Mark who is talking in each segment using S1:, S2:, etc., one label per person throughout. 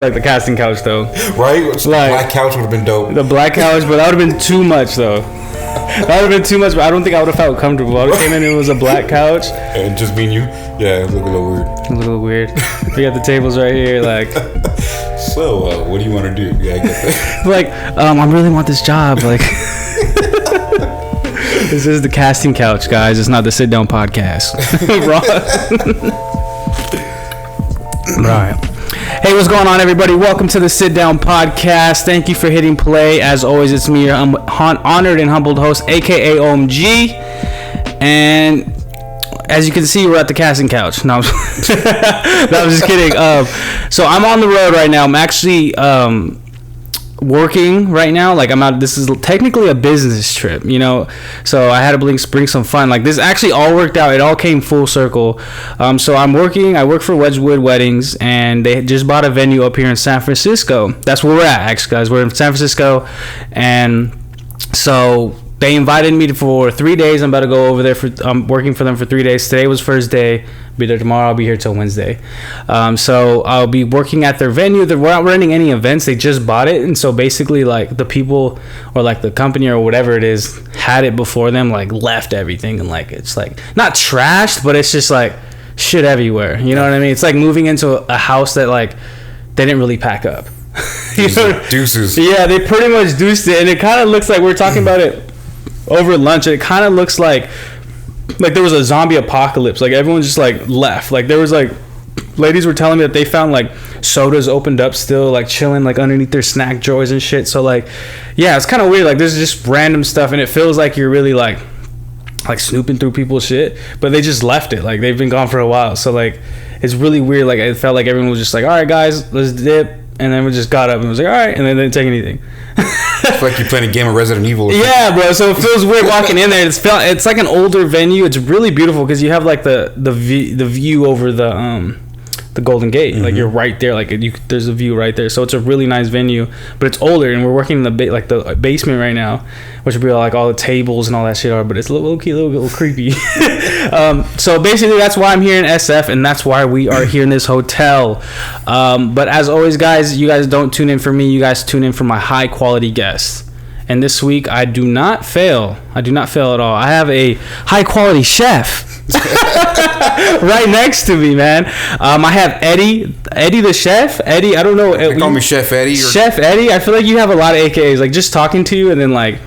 S1: like the casting couch though.
S2: Right? Like, the black couch would have been dope.
S1: The black couch, but that would have been too much though. That would have been too much, but I don't think I would have felt comfortable. I would have came in and it was a black couch.
S2: And just being you? Yeah, it looked a little weird.
S1: A little weird. We got the tables right here, like.
S2: So, what do you want to do? Yeah, I get that.
S1: Like, I really want this job. Like, this is the casting couch, guys. It's not the Sit Down podcast. Right. Hey, what's going on, everybody? Welcome to the Sit Down podcast. Thank you for hitting play. As always, it's me, your honored and humbled host, aka OMG. And as you can see, we're at the casting couch. No, I'm just kidding. So I'm on the road right now. I'm actually working right now. Like, I'm out. This is technically a business trip, you know. So I had to bring some fun. Like, this actually all worked out. It all came full circle. So I'm working. I work for Wedgwood Weddings, and they just bought a venue up here in San Francisco. That's where we're at, actually, guys. We're in San Francisco, and so they invited me for 3 days. I'm about to go over there I'm working for them for 3 days. Today was first day. Be there tomorrow. I'll be here till Wednesday. So I'll be working at their venue. They're not running any events. They just bought it. And so basically, like, the people or like the company or whatever it is had it before them, like, left everything. And like, it's like not trashed, but it's just like shit everywhere. You know what I mean? It's like moving into a house that, like, they didn't really pack up.
S2: Deuces.
S1: Yeah, they pretty much deuced it. And it kind of looks like, we're talking about it over lunch, it kind of looks like there was a zombie apocalypse. Like, everyone just like left. Like, there was like ladies were telling me that they found like sodas opened up still, like chilling like underneath their snack drawers and shit. So like, yeah, it's kind of weird. Like, there's just random stuff, and it feels like you're really like snooping through people's shit, but they just left it. Like, they've been gone for a while. So like, it's really weird. Like, it felt like everyone was just like, all right guys, let's dip, and then we just got up and was like, all right, and then they didn't take anything.
S2: It's like you're playing a game of Resident Evil.
S1: Yeah, bro. So it feels weird walking in there. It's like an older venue. It's really beautiful because you have like the view over the Golden Gate. Mm-hmm. Like, you're right there. Like, there's a view right there. So it's a really nice venue, but it's older, and we're working in the basement right now, which would be like all the tables and all that shit are. But it's a little creepy. So basically, that's why I'm here in SF, and that's why we are here in this hotel. But as always, guys, you guys don't tune in for me. You guys tune in for my high quality guests. And this week, I do not fail. I do not fail at all. I have a high quality chef right next to me, man. I have Eddie the chef. Eddie, I don't know.
S2: They call me Chef Eddie.
S1: Chef Eddie. I feel like you have a lot of AKAs. Like, just talking to you and then like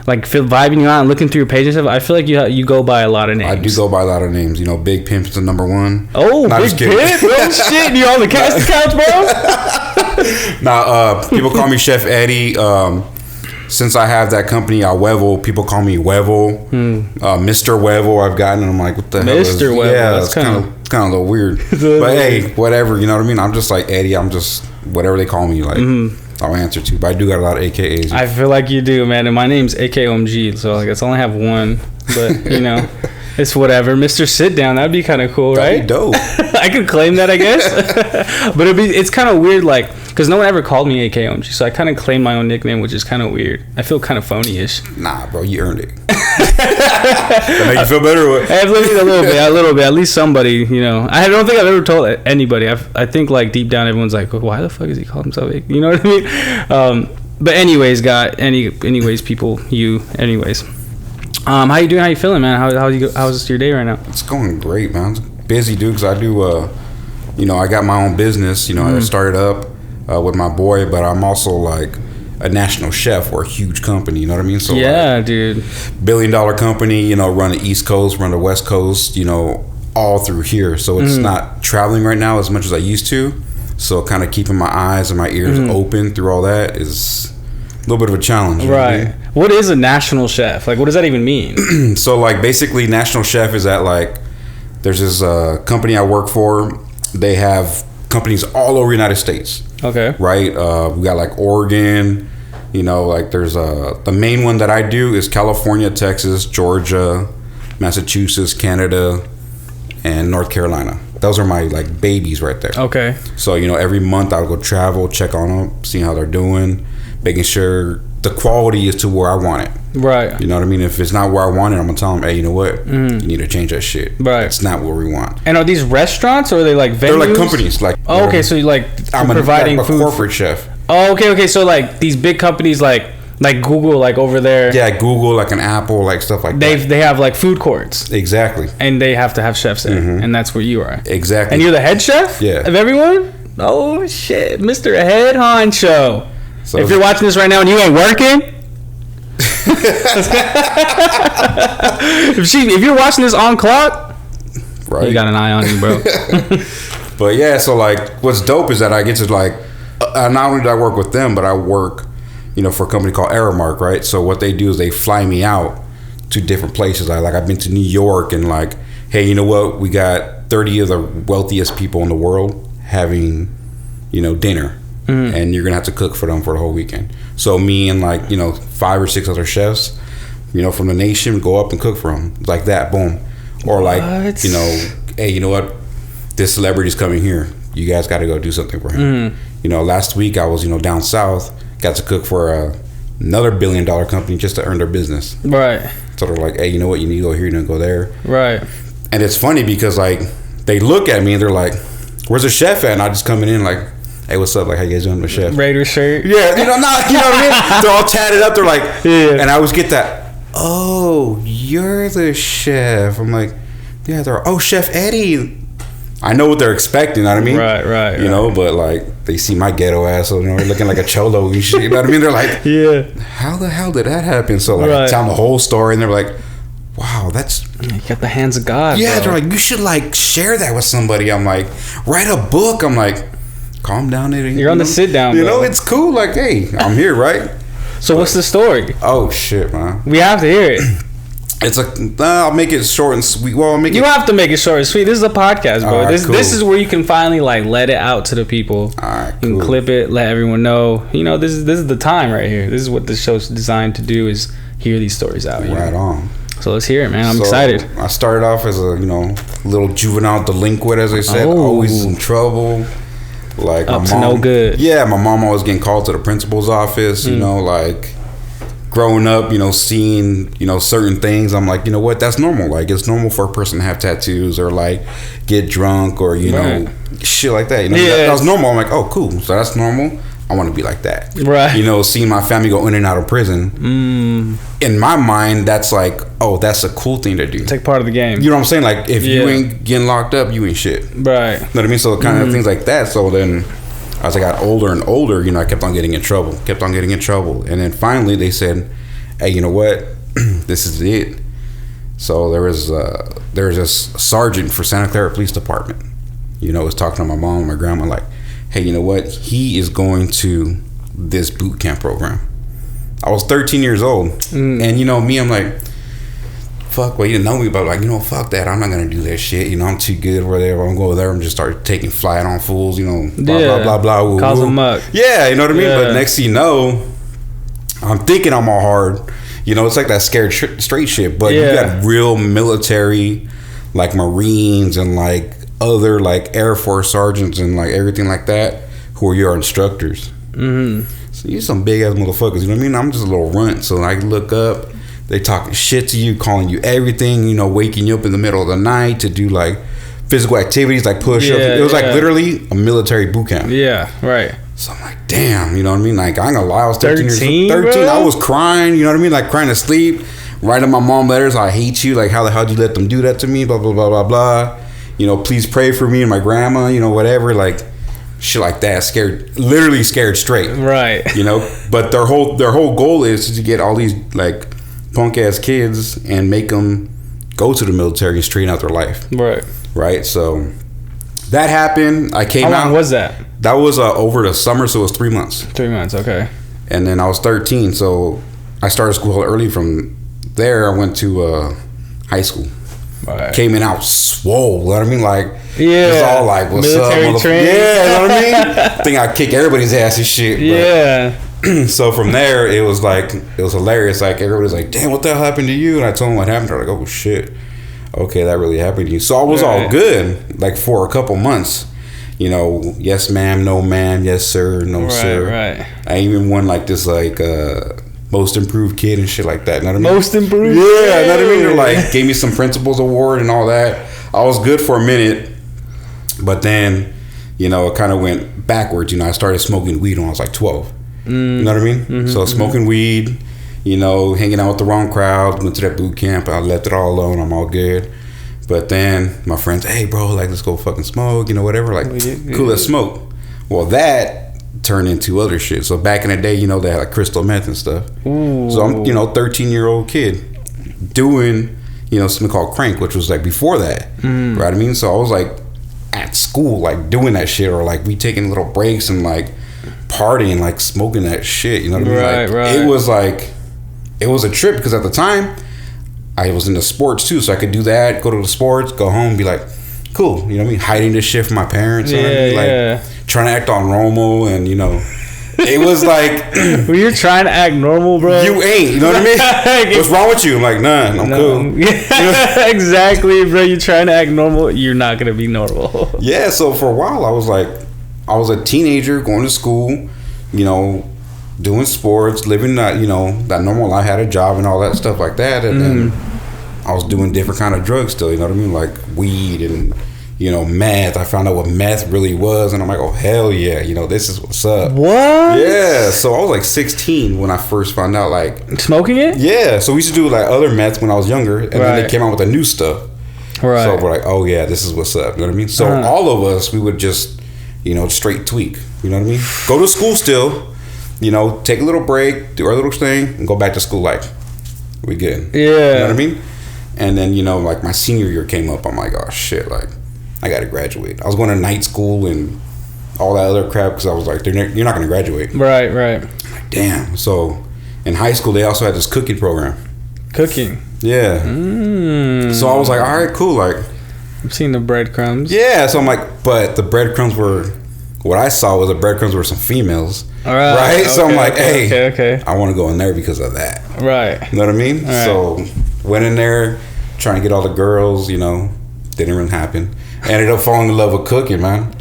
S1: vibing you out and looking through your page and stuff. I feel like you go by a lot of names.
S2: I do go by a lot of names. You know, Big Pimp's the number one.
S1: Oh, Big Pimp? Oh shit! You on the casting couch, bro?
S2: Nah, people call me Chef Eddie. Since I have that company, Huevo, people call me Huevo. Mr. Huevo, I've gotten, and I'm like, what the hell is
S1: Mr. Huevo?
S2: Yeah, it's kind of a little weird. But hey, whatever, you know what I mean? I'm just like Eddie. I'm just whatever they call me, like, I'll answer to. But I do got a lot of AKAs.
S1: I feel like you do, man. And my name's AKOMG, so like, I only have one. But, you know, it's whatever. Mr. Sitdown, that'd be kind of cool, right?
S2: That'd be dope.
S1: I could claim that, I guess. But it's kind of weird, like, because no one ever called me AKOMG, so I kind of claimed my own nickname, which is kind of weird. I feel kind of phony-ish.
S2: Nah, bro, you earned it. That make you feel better? Or what?
S1: A little bit. At least somebody, you know. I don't think I've ever told anybody. I think, like, deep down, everyone's like, why the fuck is he calling himself AK? You know what I mean? But anyways, people, anyways. How you doing? How you feeling, man? How's your day right now?
S2: It's going great, man. It's busy, dude, because I do, you know, I got my own business. You know, I started up with my boy, but I'm also like a national chef for a huge company. You know what I mean? So
S1: yeah,
S2: like,
S1: dude.
S2: $1 billion company. You know, run the East Coast, run the West Coast. You know, all through here. So it's not traveling right now as much as I used to. So kind of keeping my eyes and my ears open through all that is a little bit of a challenge.
S1: Right. What is a national chef? Like, what does that even mean?
S2: So like, basically, national chef is that, like, there's this company I work for. They have companies all over the United States. Okay. Right? We got like Oregon, you know, like there's the main one that I do is California, Texas, Georgia, Massachusetts, Canada, and North Carolina. Those are my like babies right there. Okay. So, you know, every month I'll go travel, check on them, see how they're doing, making sure the quality is to where I want it.
S1: Right.
S2: You know what I mean? If it's not where I want it, I'm gonna tell them, hey, you know what? You need to change that shit.
S1: Right.
S2: It's not what we want.
S1: And are these restaurants or are they like venues?
S2: They're like companies. Like,
S1: oh, okay. So you like
S2: I'm
S1: providing
S2: a
S1: food.
S2: corporate chef.
S1: Oh, okay. So like these big companies like Google, like over there.
S2: Yeah, Google, like an Apple, like stuff like that.
S1: They have like food courts.
S2: Exactly.
S1: And they have to have chefs there, and that's where you are.
S2: Exactly.
S1: And you're the head chef.
S2: Yeah.
S1: Of everyone. Oh shit, Mr. Head Honcho.
S2: So
S1: if you're watching this right now and you ain't working, if you're watching this on clock, right, you got an eye on you, bro.
S2: But yeah, so like, what's dope is that I get to like, not only do I work with them, but I work, you know, for a company called Aramark, right? So what they do is they fly me out to different places. I've been to New York and like, hey, you know what? We got 30 of the wealthiest people in the world having, you know, dinner, and you're gonna have to cook for them for the whole weekend. So me and like, you know, 5 or 6 other chefs, you know, from the nation go up and cook for them like that. Boom. Or like, you know, hey, you know what? This celebrity's coming here. You guys got to go do something for him. You know, last week I was, you know, down south, got to cook for another $1 billion company just to earn their business. Right. So they're like, hey, you know what? You need to go here, you need to go there. Right. And it's funny because like they look at me and they're like, where's the chef at? And I just coming in like, hey, what's up? Like, how you guys doing, the chef?
S1: Raider shirt.
S2: Yeah, you know, not, you know what I mean? They're all tatted up. They're like, yeah. And I always get that, oh, you're the chef. I'm like, yeah, they're, oh, Chef Eddie. I know what they're expecting, you know what I mean? Right. You know, but like, they see my ghetto ass, so, you know, looking like a cholo and shit, you know what I mean? They're like, yeah, how the hell did that happen? So like, I tell them the whole story and they're like, wow, that's...
S1: You got the hands of God,
S2: yeah,
S1: bro.
S2: They're like, you should like share that with somebody. I'm like, write a book. I'm like, calm down.
S1: You're on the sit down,
S2: you know, it's cool. Like, hey, I'm here, right?
S1: So what's the story?
S2: Oh, shit, man.
S1: We have to hear it.
S2: It's I'll make it short and sweet. Well, I'll make
S1: you have to make it short and sweet. This is a podcast, bro.
S2: Right,
S1: this is where you can finally like let it out to the people. All right, cool. You can clip it, let everyone know. You know, this is the time right here. This is what this show's designed to do, is hear these stories out. Right on. So let's hear it, man. I'm excited.
S2: I started off as a, you know, little juvenile delinquent, as they said, always in trouble. Like
S1: up to no good.
S2: Yeah, my mom always getting called to the principal's office. You know, like growing up, you know, seeing, you know, certain things. I'm like, you know what? That's normal. Like, it's normal for a person to have tattoos or like get drunk or you know shit like that. You know, that was normal. I'm like, oh, cool. So that's normal. I want to be like that. Right. You know, seeing my family go in and out of prison. In my mind, that's like, oh, that's a cool thing to do.
S1: It's like part of the game.
S2: You know what I'm saying? Like, if you ain't getting locked up, you ain't shit. Right. You know what I mean? So kind of things like that. So then, as I got older and older, you know, I kept on getting in trouble. And then finally, they said, hey, you know what? This is it. So there was this sergeant for Santa Clara Police Department. You know, was talking to my mom and my grandma, like, hey, you know what? He is going to this boot camp program. I was 13 years old. And, you know, me, I'm like, fuck, well, you didn't know me, but like, you know, fuck that. I'm not going to do that shit. You know, I'm too good or whatever. I'm going to go there and just start taking flight on fools, you know, blah, blah, blah, blah.
S1: Cause them up.
S2: Yeah, you know what I mean? But next thing you know, I'm thinking I'm all hard. You know, it's like that scared straight shit. But you got real military, like Marines and like other like Air Force sergeants and like everything like that who are your instructors. So you're some big ass motherfuckers, you know what I mean? I'm just a little runt. So I look up, they talking shit to you, calling you everything, you know, waking you up in the middle of the night to do like physical activities like push-ups. It was like literally a military boot camp. Yeah, right. So I'm like, damn, you know what I mean? Like, I ain't gonna lie, I was 13 years old. I was crying, you know what I mean? Like crying to sleep, writing my mom letters, I hate you, like how the hell did you let them do that to me, blah, blah, blah, blah, blah. You know, please pray for me and my grandma, you know, whatever, like shit like that. Literally scared straight. Right. You know, but their whole goal is to get all these like punk ass kids and make them go to the military and straighten out their life. Right. Right. So that happened. I came out.
S1: How long was that?
S2: That was over the summer, so it was 3 months.
S1: 3 months, okay.
S2: And then I was 13, so I started school early. From there, I went to high school. Right. Came in out swole, you know what I mean? Like, it's all like, what's military up? Yeah, you know what I mean? I think I kick everybody's ass and shit. Yeah. So from there, it was hilarious. Like, everybody's like, damn, what the hell happened to you? And I told them what happened. They're like, oh, shit. Okay, that really happened to you. So I was all good, like, for a couple months. You know, yes, ma'am, no, ma'am, yes, sir, no, sir. Right. I even won, like, this, like, most improved kid and shit like that. You know what I mean?
S1: Most improved?
S2: Yeah, you know what I mean? They're like, gave me some principals award and all that. I was good for a minute, but then, you know, it kind of went backwards. You know, I started smoking weed when I was like 12. You know what I mean? Mm-hmm, so smoking weed, you know, hanging out with the wrong crowd, went to that boot camp. I left it all alone. I'm all good. But then my friends, hey, bro, like, let's go fucking smoke, you know, whatever. Like, cool, let's smoke. Well, that turned into other shit. So back in the day, you know, they had like crystal meth and stuff. Ooh. So I'm, you know, 13-year-old kid doing, you know, something called crank, which was like before that. Right? I mean, so I was like at school, like doing that shit, or like we taking little breaks and like partying, like smoking that shit. You know what I mean? Like, right. It was like, it was a trip because at the time I was into sports too, so I could do that, go to the sports, go home, be like, cool. You know what I mean? Hiding this shit from my parents. You know what I mean? Like trying to act all normal, and you know, it was like
S1: when you're trying to act normal, bro,
S2: you ain't. You know what I mean? What's wrong with you? I'm like, none. I'm cool.
S1: Yeah, exactly, bro. You're trying to act normal. You're not gonna be normal.
S2: Yeah. So for a while, I was like, I was a teenager going to school, you know, doing sports, living that, you know, that normal life. I had a job and all that stuff like that, and then I was doing different kind of drugs still. You know what I mean? Like weed and, you know, meth. I found out what meth really was, and I'm like, oh hell yeah, you know, this is what's up.
S1: What?
S2: Yeah. So I was like 16 when I first found out, like,
S1: smoking it.
S2: Yeah. So we used to do like other meth when I was younger, and then they came out with the new stuff. Right. So we're like, oh yeah, this is what's up. You know what I mean? So all of us, we would just, you know, straight tweak. You know what I mean? Go to school still, you know, take a little break, do our little thing, and go back to school like, we good. Yeah. You know what I mean? And then, you know, like my senior year came up, I'm like, oh shit, like, I gotta graduate. I was going to night school and all that other crap because I was like, you're not gonna graduate.
S1: Right. I'm
S2: like, damn. So in high school, they also had this cooking program.
S1: Cooking?
S2: Yeah. So I was like, all right, cool. Like,
S1: I'm seeing the breadcrumbs.
S2: Yeah. So I'm like, but the breadcrumbs were, what I saw was the breadcrumbs were some females.
S1: All right. Okay,
S2: so I'm like, hey,
S1: okay.
S2: I want to go in there because of that.
S1: Right.
S2: You know what I mean?
S1: Right.
S2: So went in there, trying to get all the girls, you know, didn't really happen. Ended up falling in love with cooking, man.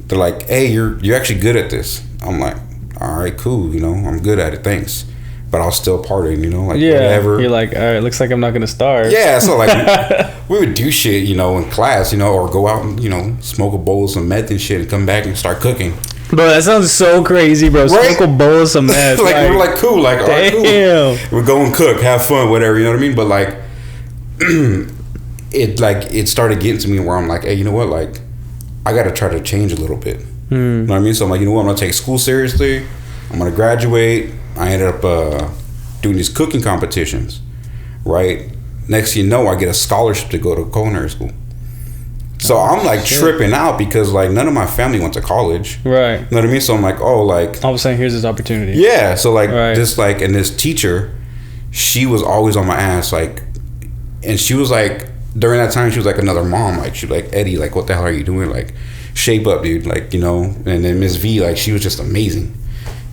S2: They're like, hey, you're actually good at this. I'm like, all right, cool, you know, I'm good at it, thanks. But I was still partying, you know, like whatever.
S1: You're like, all right, looks like I'm not gonna starve.
S2: Yeah, so like we would do shit, you know, in class, you know, or go out and, you know, smoke a bowl of some meth and shit and come back and start cooking.
S1: Bro, that sounds so crazy, bro. Right? Smoke a bowl of some meth.
S2: Like we're like cool, like all right, cool. We're going cook, have fun, whatever, you know what I mean? But like it started getting to me where I'm like, hey, you know what, like I gotta try to change a little bit. You know what I mean? So I'm like, you know what, I'm gonna take school seriously. I'm gonna graduate. I ended up doing these cooking competitions, right? Next thing you know, I get a scholarship to go to culinary school. So I'm like tripping out because like none of my family went to college. Right. You know what I mean? So I'm like, oh, like
S1: all of a sudden here's this opportunity.
S2: Yeah. So like this, like, and this teacher, she was always on my ass, like, and she was like, during that time, she was like another mom. Like, she was like, Eddie, like, what the hell are you doing? Like, shape up, dude. Like, you know. And then Miss V, like, she was just amazing.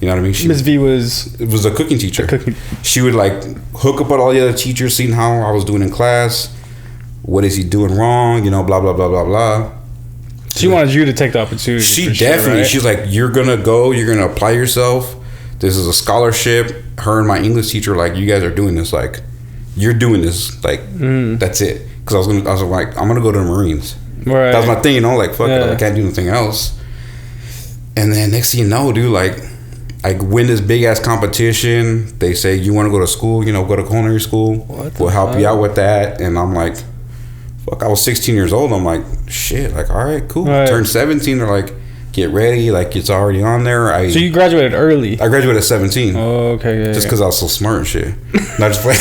S2: You know what I mean?
S1: Miss V was
S2: a cooking teacher. She would like hook up with all the other teachers, seeing how I was doing in class. What is he doing wrong? You know, blah blah blah blah blah.
S1: She wanted you to take the opportunity.
S2: She definitely. Sure, right? She's like, you're gonna go. You're gonna apply yourself. This is a scholarship. Her and my English teacher, like, you guys are doing this. Like, you're doing this. Like, that's it. Because I was like, I'm gonna go to the Marines. Right. That was my thing, you know. Like, fuck it, I can't do anything else. And then next thing you know, dude, like, I win this big ass competition. They say, you want to go to school? You know, go to culinary school. We'll help you out with that. And I'm like, fuck. I was 16 years old. I'm like, shit. Like, all right, cool. Right. Turned 17. They're like, get ready. Like, it's already on there.
S1: So you graduated early?
S2: I graduated at 17.
S1: Oh, okay. Yeah,
S2: just because I was so smart and shit. Not just playing.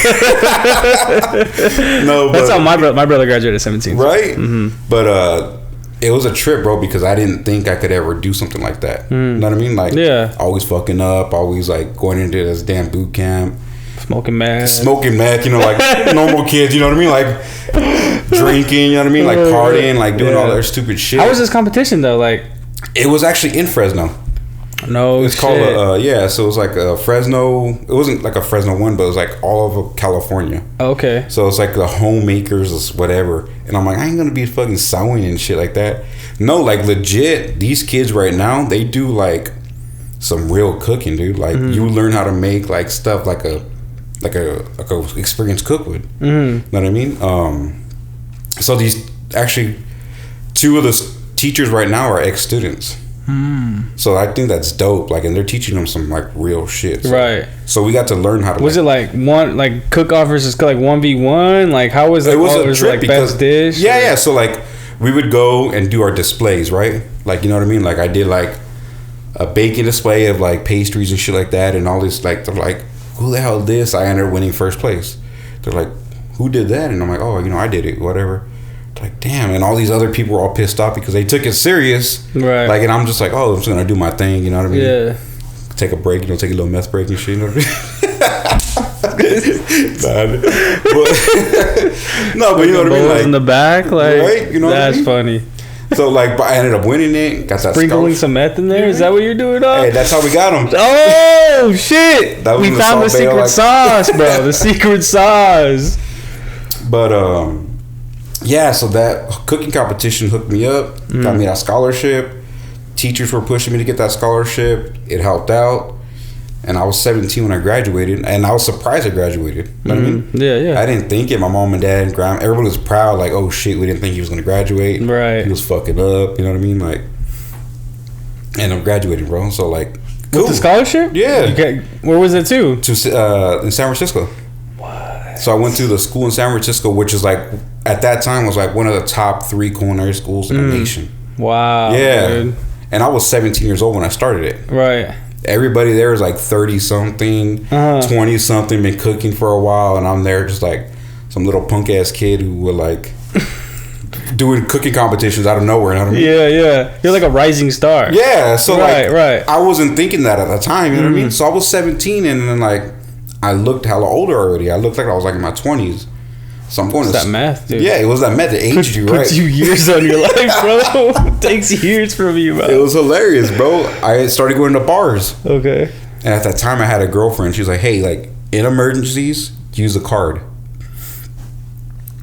S1: No, but that's how my brother graduated at 17.
S2: Right? Mm-hmm. But it was a trip, bro, because I didn't think I could ever do something like that. You know what I mean? Like, always fucking up, always like going into this damn boot camp.
S1: Smoking meth,
S2: you know, like normal kids, you know what I mean? Like drinking, you know what I mean? Like partying, like doing all that stupid shit.
S1: How was this competition though? Like,
S2: it was actually in Fresno.
S1: No,
S2: it's called so it was like a Fresno. It wasn't like a Fresno one, but it was like all of California.
S1: Okay.
S2: So it's like the homemakers, whatever. And I'm like, I ain't gonna be fucking sewing and shit like that. No, like legit, these kids right now, they do like some real cooking, dude. Like you learn how to make like stuff like a experienced cook would. You know what I mean? So these actually 2 of the teachers right now are ex-students. So I think that's dope. Like, and they're teaching them some like real shit. So, right. So we got to learn how to.
S1: Was it like cook off versus like 1v1? Like how was it?
S2: It was a trip
S1: like
S2: because
S1: best dish.
S2: Yeah. So like we would go and do our displays, right? Like, you know what I mean? Like I did like a baking display of like pastries and shit like that, and all this. Like they're like, who the hell did this? I ended up winning first place. They're like, who did that? And I'm like, oh, I did it. Whatever. Like, damn. And all these other people were all pissed off because they took it serious, right? Like, and I'm just like, oh, I'm just gonna do my thing, you know what I mean? Yeah. Take a break, take a little meth break and shit, you know what I mean? No, but you know what I mean? Like,
S1: in the back, like,
S2: right? You know what I mean?
S1: That's funny.
S2: So like, I ended up winning it. Got that
S1: sprinkling some meth in there. Is that what you're doing?
S2: Hey, that's how we got them.
S1: Oh shit! We found the secret sauce, bro. The secret sauce.
S2: But yeah. So that cooking competition hooked me up. Got me that scholarship. Teachers were pushing me to get that scholarship. It helped out. And I was 17 when I graduated, and I was surprised I graduated. You know what I mean? Yeah. I didn't think it. My mom and dad and grandma, everybody was proud. Like, oh shit, we didn't think he was gonna graduate. Right. He was fucking up. You know what I mean? Like, and I'm graduating, bro. So like,
S1: cool. With the scholarship?
S2: Yeah.
S1: Where was it to?
S2: In San Francisco. What? So I went to the school in San Francisco, which is like at that time was like one of the top 3 culinary schools in the nation.
S1: Wow.
S2: Yeah. Dude. And I was 17 years old when I started it. Right. Everybody there is like 30 something, 20 something, been cooking for a while, and I'm there just like some little punk ass kid who would like doing cooking competitions out of nowhere. You know what I mean?
S1: Yeah. You're like a rising star.
S2: Yeah. So right. I wasn't thinking that at the time. You know what I mean? So I was 17, and then like I looked hella older already. I looked like I was like in my 20s. So I'm going
S1: to that math, dude.
S2: Yeah, it was that math that aged you, right?
S1: Puts you years on your life, bro. It takes years from you, bro.
S2: It was hilarious, bro. I started going to bars.
S1: Okay.
S2: And at that time, I had a girlfriend. She was like, hey, like, in emergencies, use a card.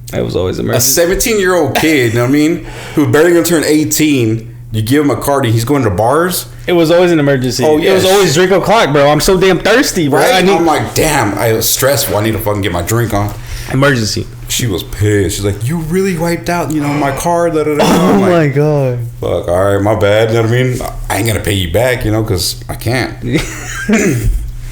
S1: That was always emergency.
S2: A 17-year-old kid, you know what I mean? Who barely gonna turn 18. You give him a card and he's going to bars.
S1: It was always an emergency. Oh, yeah. It was always drink o'clock, bro. I'm so damn thirsty, bro.
S2: Right? I'm like, damn. I was stressful. I need to fucking get my drink on.
S1: Emergency.
S2: She was pissed. She's like, you really wiped out, my card.
S1: Oh, my God.
S2: Fuck, all right, my bad. You know what I mean? I ain't going to pay you back, because I can't.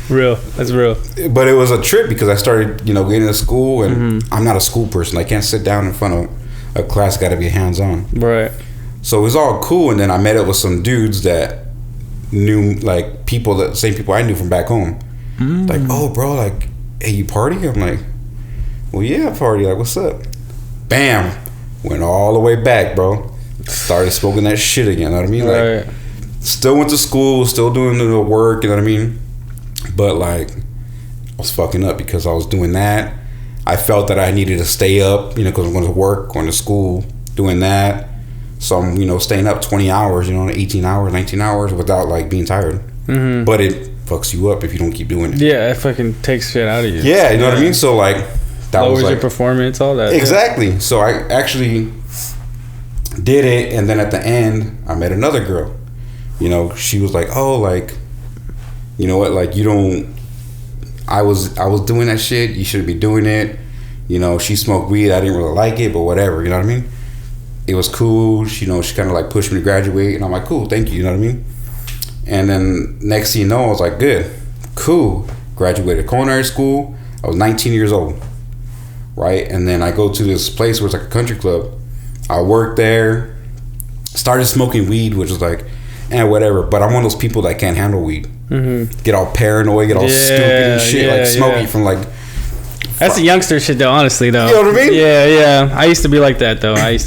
S1: Real. That's real.
S2: But it was a trip because I started, getting to school, and I'm not a school person. I can't sit down in front of a class. Got to be hands-on. Right. So it was all cool, and then I met up with some dudes that knew, like, same people I knew from back home. Like, oh, bro, like, hey, you party? I'm like, well, yeah, party. Like, what's up? Bam. Went all the way back, bro. Started smoking that shit again, you know what I mean? Like, still went to school, still doing the work, you know what I mean? But, like, I was fucking up because I was doing that. I felt that I needed to stay up, because I'm going to work, going to school, doing that. So I'm, staying up 20 hours, 18 hours, 19 hours without, like, being tired. But it fucks you up if you don't keep doing it.
S1: Yeah, it fucking takes shit out of you.
S2: Yeah, you know what I mean? So, like, that
S1: lowers
S2: was like,
S1: your performance, all that.
S2: Exactly. Yeah. So I actually did it, and then at the end, I met another girl. She was like, oh, like, you know what, like, you don't, I was doing that shit, you shouldn't be doing it. She smoked weed, I didn't really like it, but whatever, you know what I mean? It was cool. She kind of like pushed me to graduate, and I'm like, cool, thank you, you know what I mean? And then next thing you know, I was like, good, cool. Graduated culinary school. I was 19 years old, right? And then I go to this place where it's like a country club. I worked there, started smoking weed, which was like, whatever. But I'm one of those people that can't handle weed. Get all paranoid, get all stupid and shit, like smoking from like.
S1: That's a youngster shit, though. Honestly, though.
S2: You know what I mean?
S1: Yeah. I used to be like that, though. I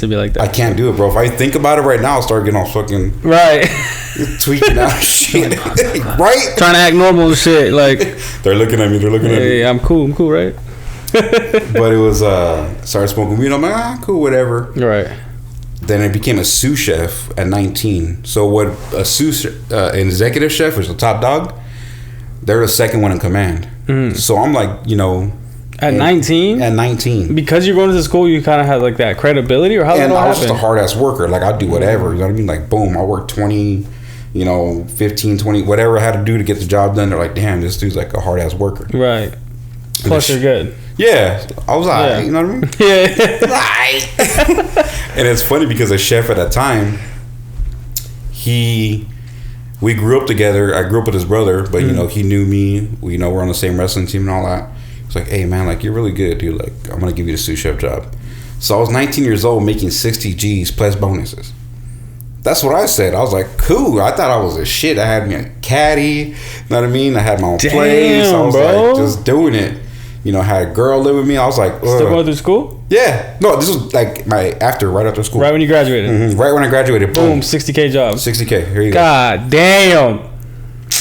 S2: can't do it, bro. If I think about it right now, I'll start getting all fucking tweaking out shit, right?
S1: Trying to act normal and shit, like
S2: they're looking at me.
S1: Yeah, I'm cool, right?
S2: But it was started smoking weed. I'm like, cool, whatever. Right. Then I became a sous chef at 19. So what a sous an executive chef is a top dog. They're the second one in command. So I'm like,
S1: At 19?
S2: At 19.
S1: Because you're going to the school, you kind of have like that credibility, or how did that happen?
S2: I was just a hard ass worker. Like, I'd do whatever. You know what I mean? Like, boom, I worked 20 you know, 15, 20, whatever I had to do to get the job done. They're like, damn, this dude's like a hard ass worker.
S1: Right. Plus, you're good.
S2: Yeah, I was alright. You know what I mean?
S1: Yeah.
S2: Alright. And it's funny because the chef at that time, we grew up together. I grew up with his brother, but you know, he knew me. We, you know, we're on the same wrestling team and all that. He's like, hey man, like, you're really good, dude. Like, I'm gonna give you the sous chef job. So I was 19 years old making 60 G's plus bonuses. That's what I said. I was like, cool. I thought I was a shit. I had me a caddy. You know what I mean? I had my own place. I was like just doing it. You know, I had a girl live with me. I was like, ugh.
S1: Still going through school?
S2: Yeah. No, this was like right after school.
S1: Right when you graduated?
S2: Mm-hmm. Right when I graduated.
S1: Boom, 60K job.
S2: 60K. Here you go.
S1: God damn.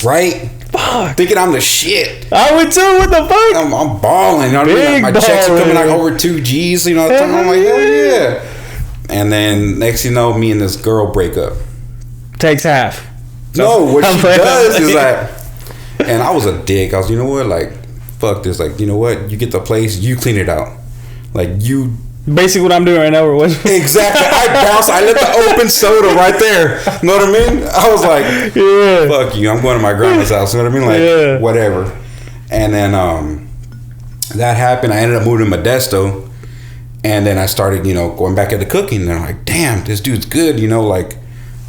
S2: Right? Fuck. Thinking I'm the shit.
S1: I would too. What the fuck?
S2: I'm balling. You know what I mean? Like, my checks are coming like over 2 G's. You know what I'm like, hell yeah. And then next you know, me and this girl break up.
S1: Takes half.
S2: No, what she does is like, and I was a dick. I was, you know what, like, fuck this. Like, you know what? You get the place, you clean it out. Like, you.
S1: Basically what I'm doing right now.
S2: Exactly. I let the open soda right there. You know what I mean? I was like, yeah, fuck you. I'm going to my grandma's house. You know what I mean? Like, yeah, whatever. And then that happened. I ended up moving to Modesto. And then I started, you know, going back into cooking. And I'm like, damn, this dude's good. You know, like,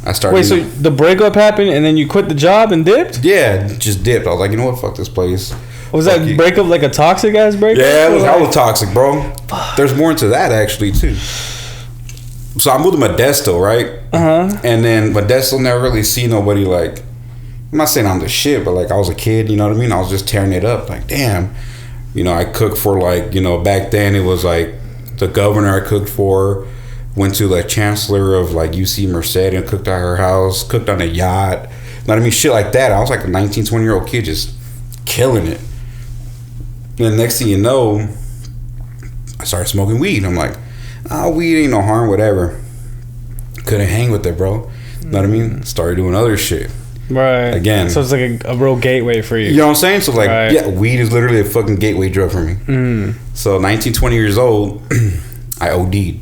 S2: I started.
S1: Wait, so the breakup happened and then you quit the job and dipped?
S2: Yeah, just dipped. I was like, you know what? Fuck this place.
S1: Was that breakup like a toxic ass breakup?
S2: Yeah, it was hella toxic, bro. There's more into that actually too. So I moved to Modesto, right? And then Modesto never really see nobody like. I'm not saying I'm the shit, but like I was a kid, you know what I mean? I was just tearing it up. Like, damn, you know, I cooked for like, you know, back then it was like the governor I cooked for. Went to the chancellor of like UC Merced and cooked at her house. Cooked on a yacht. You know what I mean? Shit like that. I was like a 19, 20-year-old kid just killing it. And next thing you know, I started smoking weed. I'm like, weed ain't no harm, whatever. Couldn't hang with it, bro. You know what I mean? Started doing other shit.
S1: Right.
S2: Again.
S1: So it's like a real gateway for you.
S2: You know what I'm saying? So like, yeah, weed is literally a fucking gateway drug for me. So 19, 20 years old, I OD'd.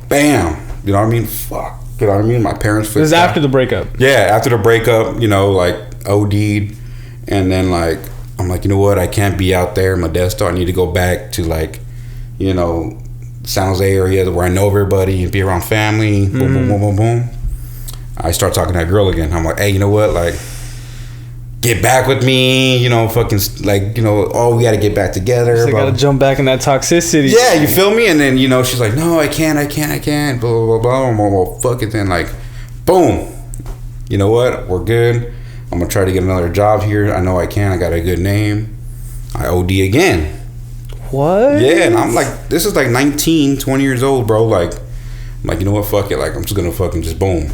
S2: Bam. You know what I mean? Fuck. You know what I mean? My parents.
S1: This is after the breakup.
S2: Yeah, after the breakup, you know, like OD'd. And then like, I'm like, you know what? I can't be out there in Modesto. I need to go back to like, you know, San Jose area where I know everybody and be around family. Boom, boom, boom, boom, boom. I start talking to that girl again. I'm like, hey, you know what? Like, get back with me. You know, fucking like, you know, oh, we got to get back together.
S1: So got to jump back in that toxicity.
S2: Yeah, you feel me? And then, you know, she's like, no, I can't. Blah, blah, blah, blah. Well, fuck it then. Like, boom. You know what? We're good. I'm going to try to get another job here. I know I can. I got a good name. I OD again.
S1: What?
S2: Yeah, and I'm like, this is like 19, 20 years old, bro. Like, I'm like, you know what? Fuck it. Like, I'm just going to fucking just boom.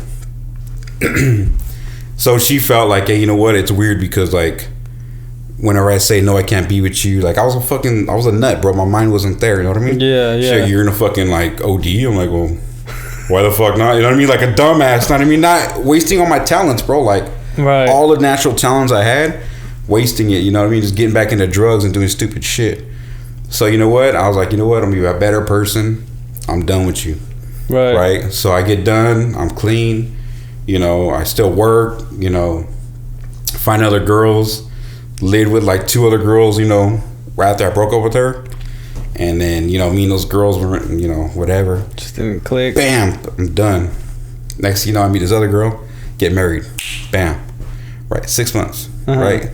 S2: So she felt like, hey, you know what? It's weird because, like, whenever I say, no, I can't be with you, like, I was a nut, bro. My mind wasn't there. You know what I mean?
S1: Yeah, yeah.
S2: Shit, you're in a fucking, like, OD. I'm like, well, why the fuck not? You know what I mean? Like a dumbass. You know what I mean? Not wasting all my talents, bro. Like,
S1: right.
S2: All the natural talents I had, wasting it. You know what I mean? Just getting back into drugs and doing stupid shit. So, you know what? I was like, you know what? I'm going to be a better person. I'm done with you.
S1: Right.
S2: Right? So I get done. I'm clean. You know, I still work, you know, find other girls, lived with like 2 other girls, you know, right after I broke up with her. And then, you know, me and those girls were, you know, whatever.
S1: Just didn't click.
S2: Bam, I'm done. Next thing you know, I meet this other girl, get married. Bam. Right, 6 months, right?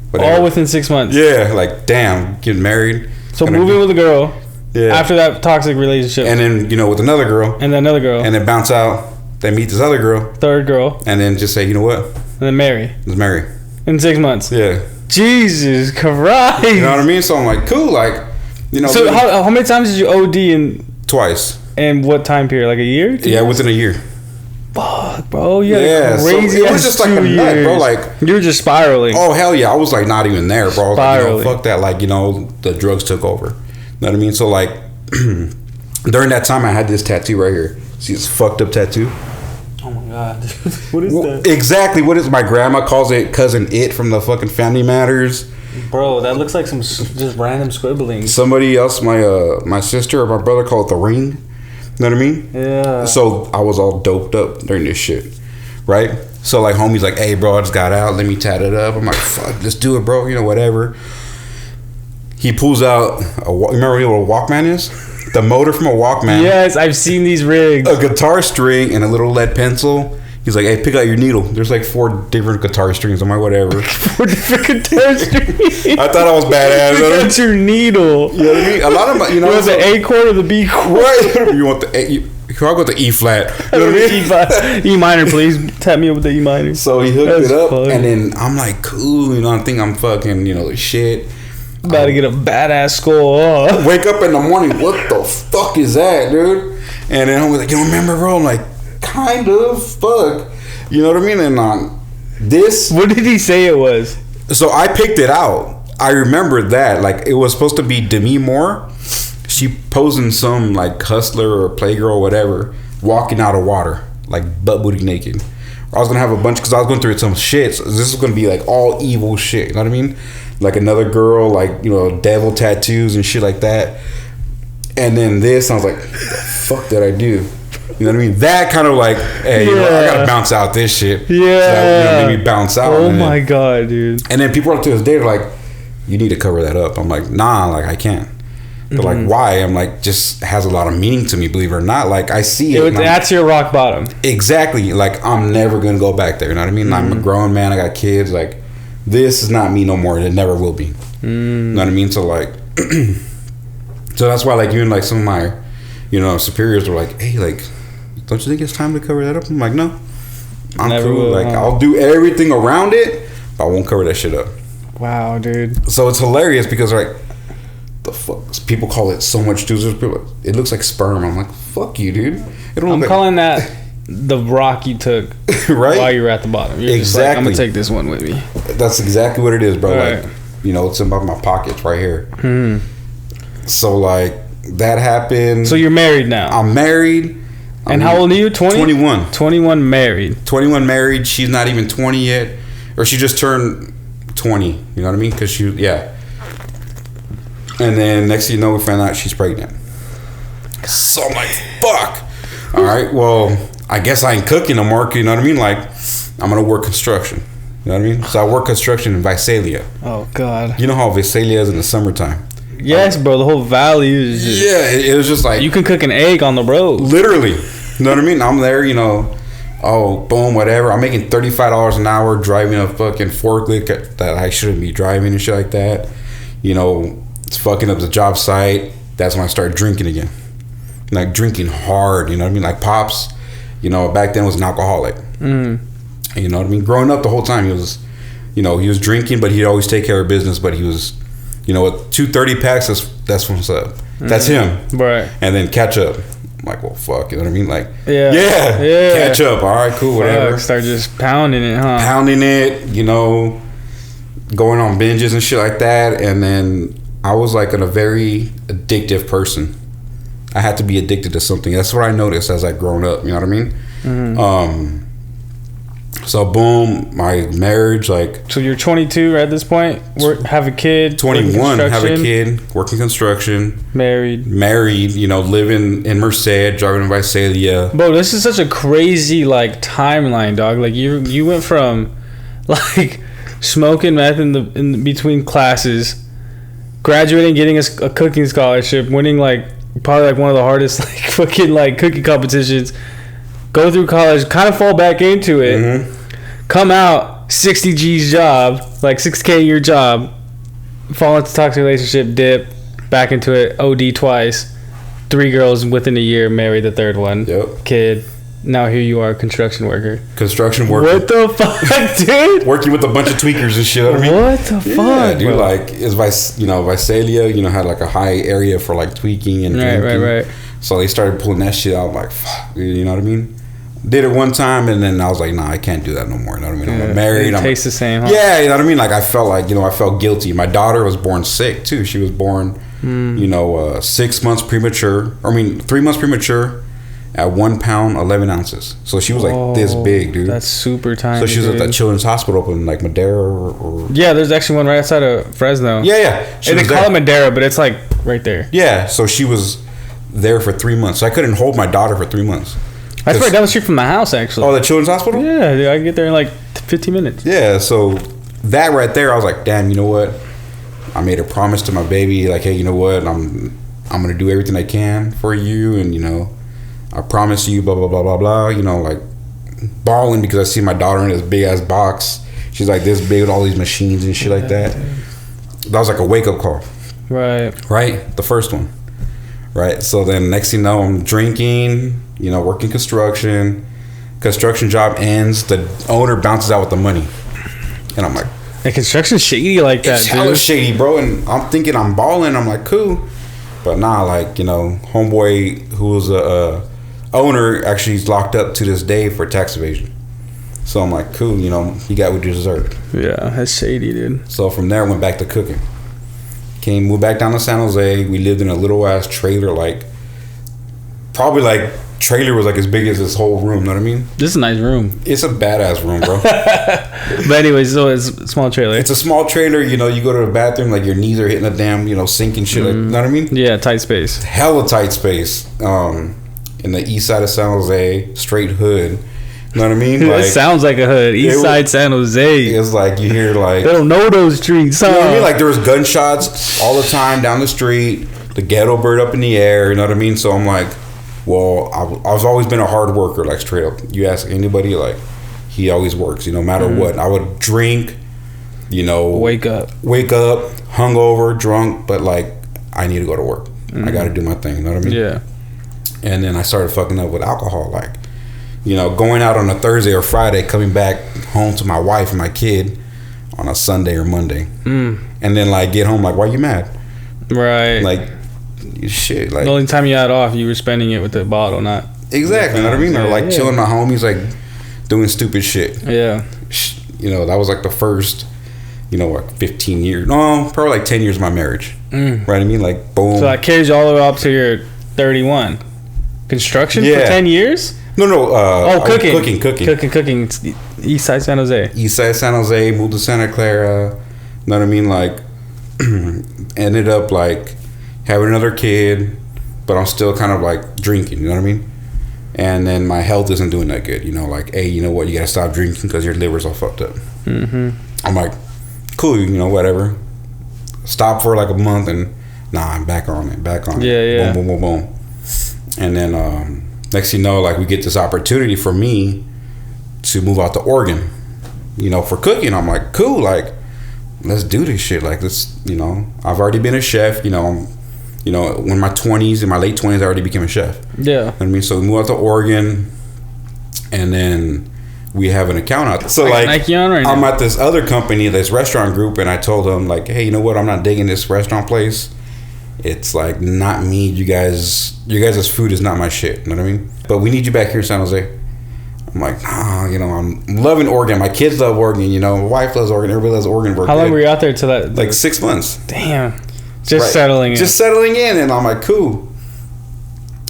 S2: Whatever.
S1: All within 6 months.
S2: Yeah, like, damn, getting married.
S1: So moving with a girl. Yeah. After that toxic relationship.
S2: And then, you know, with another girl.
S1: And then another girl.
S2: And then bounce out. Then meet this other girl.
S1: 3rd girl.
S2: And then just say, you know what?
S1: And then marry.
S2: Let's marry.
S1: In 6 months.
S2: Yeah.
S1: Jesus Christ.
S2: You know what I mean? So I'm like, cool. Like, you know.
S1: So how many times did you OD in?
S2: Twice.
S1: And what time period? Like a year? 2 years?
S2: Within a year.
S1: Fuck, bro. You had a crazy
S2: so it was just like a nut, bro. Like,
S1: you were just spiraling.
S2: Oh, hell yeah. I was like not even there, bro. I was
S1: spiraling.
S2: like, you know, fuck that. Like, you know, the drugs took over. You know what I mean? So like, during that time, I had this tattoo right here. See this fucked up tattoo?
S1: Oh my god. What is that?
S2: Exactly. What is my grandma calls it Cousin It from the fucking Family Matters.
S1: Bro, that looks like some just random scribbling.
S2: Somebody else, my sister or my brother called it the ring. You know what I mean?
S1: Yeah.
S2: So I was all doped up during this shit, right? So like homie's like, hey bro, I just got out, let me tat it up. I'm like, fuck, let's do it, bro, you know, whatever. He pulls out remember what a Walkman is? The motor from a Walkman.
S1: Yes, I've seen these rigs.
S2: A guitar string and a little lead pencil. He's like, hey, pick out your needle. There's like 4 different guitar strings. I'm like, whatever.
S1: 4 different guitar strings.
S2: I thought I was badass.
S1: That's your needle.
S2: You know what I mean? A lot of my, you know,
S1: you want the A chord or the B chord?
S2: Right. You want the A. I'll go with the E flat. You know what I mean?
S1: E flat. E minor, please. Tap me up with the E minor.
S2: So he hooked it up, and then I'm like, cool. You know, I think I'm fucking, you know, the shit.
S1: About to get a badass score. Oh.
S2: Wake up in the morning. What the fuck is that, dude? And then I'm like, you don't remember, bro? I'm like, kind of. Fuck. You know what I mean? And this.
S1: What did he say it was?
S2: So I picked it out. I remember that. Like, it was supposed to be Demi Moore. She posing some like hustler or playgirl or whatever, walking out of water, like butt booty naked. I was gonna have a bunch because I was going through some shit. So this is gonna be like all evil shit. You know what I mean? Like another girl, like, you know, devil tattoos and shit like that. And then this, I was like, what the fuck did I do? You know what I mean? That kind of like, hey, you know, I gotta bounce out this shit.
S1: Yeah.
S2: So that, you know, made me bounce out.
S1: Oh my god, dude.
S2: And then people up to this day, they're like, you need to cover that up. I'm like, nah, like I can't. They're like, why? I'm like, just has a lot of meaning to me, believe it or not. Like, I see it.
S1: That's your rock bottom.
S2: Exactly. Like, I'm never going to go back there. You know what I mean? I'm a grown man. I got kids. Like, this is not me no more. It never will be. You know what I mean? So, like, so that's why, like, even, like, some of my, you know, superiors were like, hey, like, don't you think it's time to cover that up? I'm like, no. I'm never cool. Will, like, I'll do everything around it, but I won't cover that shit up.
S1: Wow, dude.
S2: So, it's hilarious because, like, the fuck, people call it so much juice. It looks like sperm. I'm like, fuck you, dude.
S1: I'm calling that the rock you took
S2: right
S1: while you were at the bottom. You're just like, I'm gonna take this one with me.
S2: That's exactly what it is, bro.
S1: Right.
S2: Like, you know, it's in my pockets right here. So like that happened.
S1: So you're married now.
S2: I'm married.
S1: And how old are you? 20?
S2: 21.
S1: 21 married.
S2: 21 married. She's not even 20 yet, or she just turned 20. You know what I mean? Because And then next thing you know, we found out she's pregnant. So I'm like, fuck. All right, well, I guess I ain't cooking no more. You know what I mean? Like, I'm going to work construction. You know what I mean? So I work construction in Visalia.
S1: Oh, God.
S2: You know how Visalia is in the summertime?
S1: Yes, bro. The whole valley is just...
S2: Yeah, it was just like...
S1: You can cook an egg on the road.
S2: Literally. You know what I mean? I'm there, you know... Oh, boom, whatever. I'm making $35 an hour driving a fucking forklift that I shouldn't be driving and shit like that. You know... It's fucking up the job site. That's when I started drinking again. Like drinking hard, you know what I mean? Like Pops, you know, back then was an alcoholic. You know what I mean? Growing up the whole time, he was, you know, he was drinking, but he'd always take care of business. But he was, you know, with 2 30 packs, that's what's up. That's him.
S1: Right.
S2: And then catch up. I'm like, well, fuck, you know what I mean? Like,
S1: yeah.
S2: Catch up. All right, cool, whatever.
S1: Start just pounding it, huh?
S2: Pounding it, you know, going on binges and shit like that. And then I was like a very addictive person. I had to be addicted to something. That's what I noticed as I grown up. You know what I mean? So boom, my marriage, like.
S1: So you're 22 at this point. Have a kid.
S2: 21, have a kid, working construction.
S1: Married.
S2: You know, living in Merced, driving in Visalia.
S1: Bro, this is such a crazy like timeline, dog. Like you went from like smoking meth in between classes. Graduating, getting a cooking scholarship, winning like probably like one of the hardest like fucking like cooking competitions, go through college, kind of fall back into it, come out 60 G's job, like 6K a year job, fall into toxic relationship, dip back into it, OD twice, 3 girls within a year, married the 3rd one, kid. Now here you are, construction worker.
S2: What
S1: the fuck, dude?
S2: Working with a bunch of tweakers and shit. I mean,
S1: what the fuck,
S2: yeah, dude?
S1: Bro?
S2: Like, Visalia, you know, had like a high area for like tweaking and drinking.
S1: Right.
S2: So they started pulling that shit out. I'm like, fuck, you know what I mean? Did it one time, and then I was like, nah, I can't do that no more. You know what I mean? I'm married.
S1: It tastes the same, huh?
S2: Yeah, you know what I mean? Like, I felt like, you know, I felt guilty. My daughter was born sick too. She was born, you know, 6 months premature. 3 months premature. At 1 pound, 11 ounces. So she was like this big, dude.
S1: That's super tiny.
S2: So she was at that children's hospital up in like Madera or
S1: yeah, there's actually one right outside of Fresno.
S2: Yeah.
S1: And they call it Madera, but it's like right there.
S2: Yeah, so she was there for 3 months. So I couldn't hold my daughter for 3 months.
S1: That's right down the street from my house, actually.
S2: Oh, the Children's Hospital?
S1: Yeah, dude, I can get there in like 15 minutes.
S2: Yeah, so that right there, I was like, damn, you know what? I made a promise to my baby, like, hey, you know what? I'm gonna do everything I can for you, and you know, I promise you, blah blah blah blah blah. You know, like bawling because I see my daughter in this big ass box. She's like this big with all these machines and shit like that. That was like a wake up call. Right. The first one. Right. So then next thing you know, I'm drinking, you know, working construction job ends, the owner bounces out with the money, and I'm like,
S1: and construction's shady like that,
S2: it's hella shady, bro. And I'm thinking I'm balling, I'm like, cool, but nah, like, you know, homeboy who was a owner actually is locked up to this day for tax evasion. So I'm like, cool, you know, you got what you deserved.
S1: Yeah, that's shady, dude.
S2: So from there I went back to cooking. Moved back down to San Jose. We lived in a little ass trailer, like probably like trailer was like as big as this whole room. Know what I mean?
S1: This is a nice room.
S2: It's a badass room, bro.
S1: But anyways, so it's a small trailer.
S2: It's a small trailer. You know, you go to the bathroom, like your knees are hitting the damn, you know, sink and shit. Like, know what I mean?
S1: Yeah, tight space.
S2: Hella tight space. In the east side of San Jose, straight hood. You know what I mean?
S1: Like, it sounds like a hood. East side San Jose.
S2: It's like you hear like
S1: they don't know those streets. Huh?
S2: You know what I mean? Like there was gunshots all the time down the street. The ghetto bird up in the air. You know what I mean? So I'm like, well, I've always been a hard worker. Like straight up, you ask anybody, like he always works. You know, no matter what. I would drink. You know, wake up, hungover, drunk, but like I need to go to work. I got to do my thing. You know what I mean? Yeah. And then I started fucking up with alcohol, like. You know, going out on a Thursday or Friday, coming back home to my wife and my kid on a Sunday or Monday. And then, like, get home, like, why you mad? Right. Like, shit. Like,
S1: the only time you had off, you were spending it with the bottle, not...
S2: Exactly, you know what I mean? Or, like, chilling my homies, like, doing stupid shit. Yeah. You know, that was, like, the first, you know, like, 15 years. No, probably, like, 10 years of my marriage. Right? I mean, like, boom.
S1: So that carries you all the way up to your 31. Construction for 10 years?
S2: No. Cooking.
S1: It's East Side San Jose.
S2: East Side San Jose. Moved to Santa Clara. You know what I mean? Like, ended up like having another kid, but I'm still kind of like drinking. You know what I mean? And then my health isn't doing that good. You know, like, hey, you know what? You gotta stop drinking because your liver's all fucked up. I'm like, cool. You know, whatever. Stop for like a month and I'm back on it. Yeah. Boom, boom, boom, boom. And then next thing you know, like we get this opportunity for me to move out to Oregon, you know, for cooking. I'm like, cool, like let's do this shit. Like this, you know, I've already been a chef. You know, in my 20s, in my late 20s, I already became a chef. Yeah, you know what I mean. So we moved out to Oregon, and then we have an account out. So like I'm at this other company, this restaurant group, and I told them like, hey, you know what? I'm not digging this restaurant place. It's like not me. You guys' food is not my shit. You know what I mean? But we need you back here in San Jose. I'm like, nah, you know, I'm loving Oregon. My kids love Oregon. You know, my wife loves Oregon. Everybody loves Oregon.
S1: How long were you out there till that?
S2: Like 6 months.
S1: Damn. Just settling in.
S2: Just settling in, and I'm like, cool.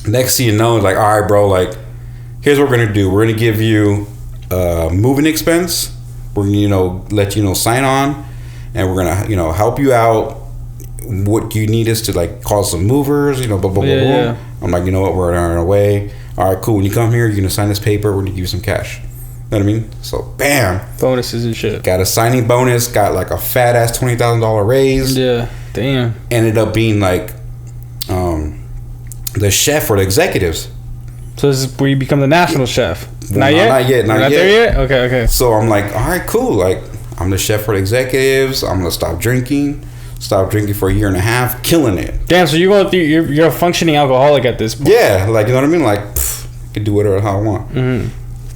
S2: Next thing you know, it's like, all right, bro. Like, here's what we're gonna do. We're gonna give you moving expense. We're gonna, you know, let you know sign on, and we're gonna, you know, help you out. What you need is to like call some movers, you know, blah blah blah. Yeah. I'm like, you know what, we're on our way. All right, cool. When you come here, you're gonna sign this paper. We're gonna give you some cash. You know what I mean? So, bam,
S1: bonuses and shit.
S2: Got a signing bonus. Got like a fat ass $20,000 raise.
S1: Yeah, damn.
S2: Ended up being like the chef for the executives.
S1: So this is where you become the national chef.
S2: Well,
S1: not yet.
S2: Not yet.
S1: There yet. Okay.
S2: So I'm like, all right, cool. Like I'm the chef for the executives. I'm gonna stop drinking. Stopped drinking for a year and a half, killing it.
S1: Damn, so you're going through, you're a functioning alcoholic at this point.
S2: Yeah, like, you know what I mean? Like, I can do whatever the hell I want.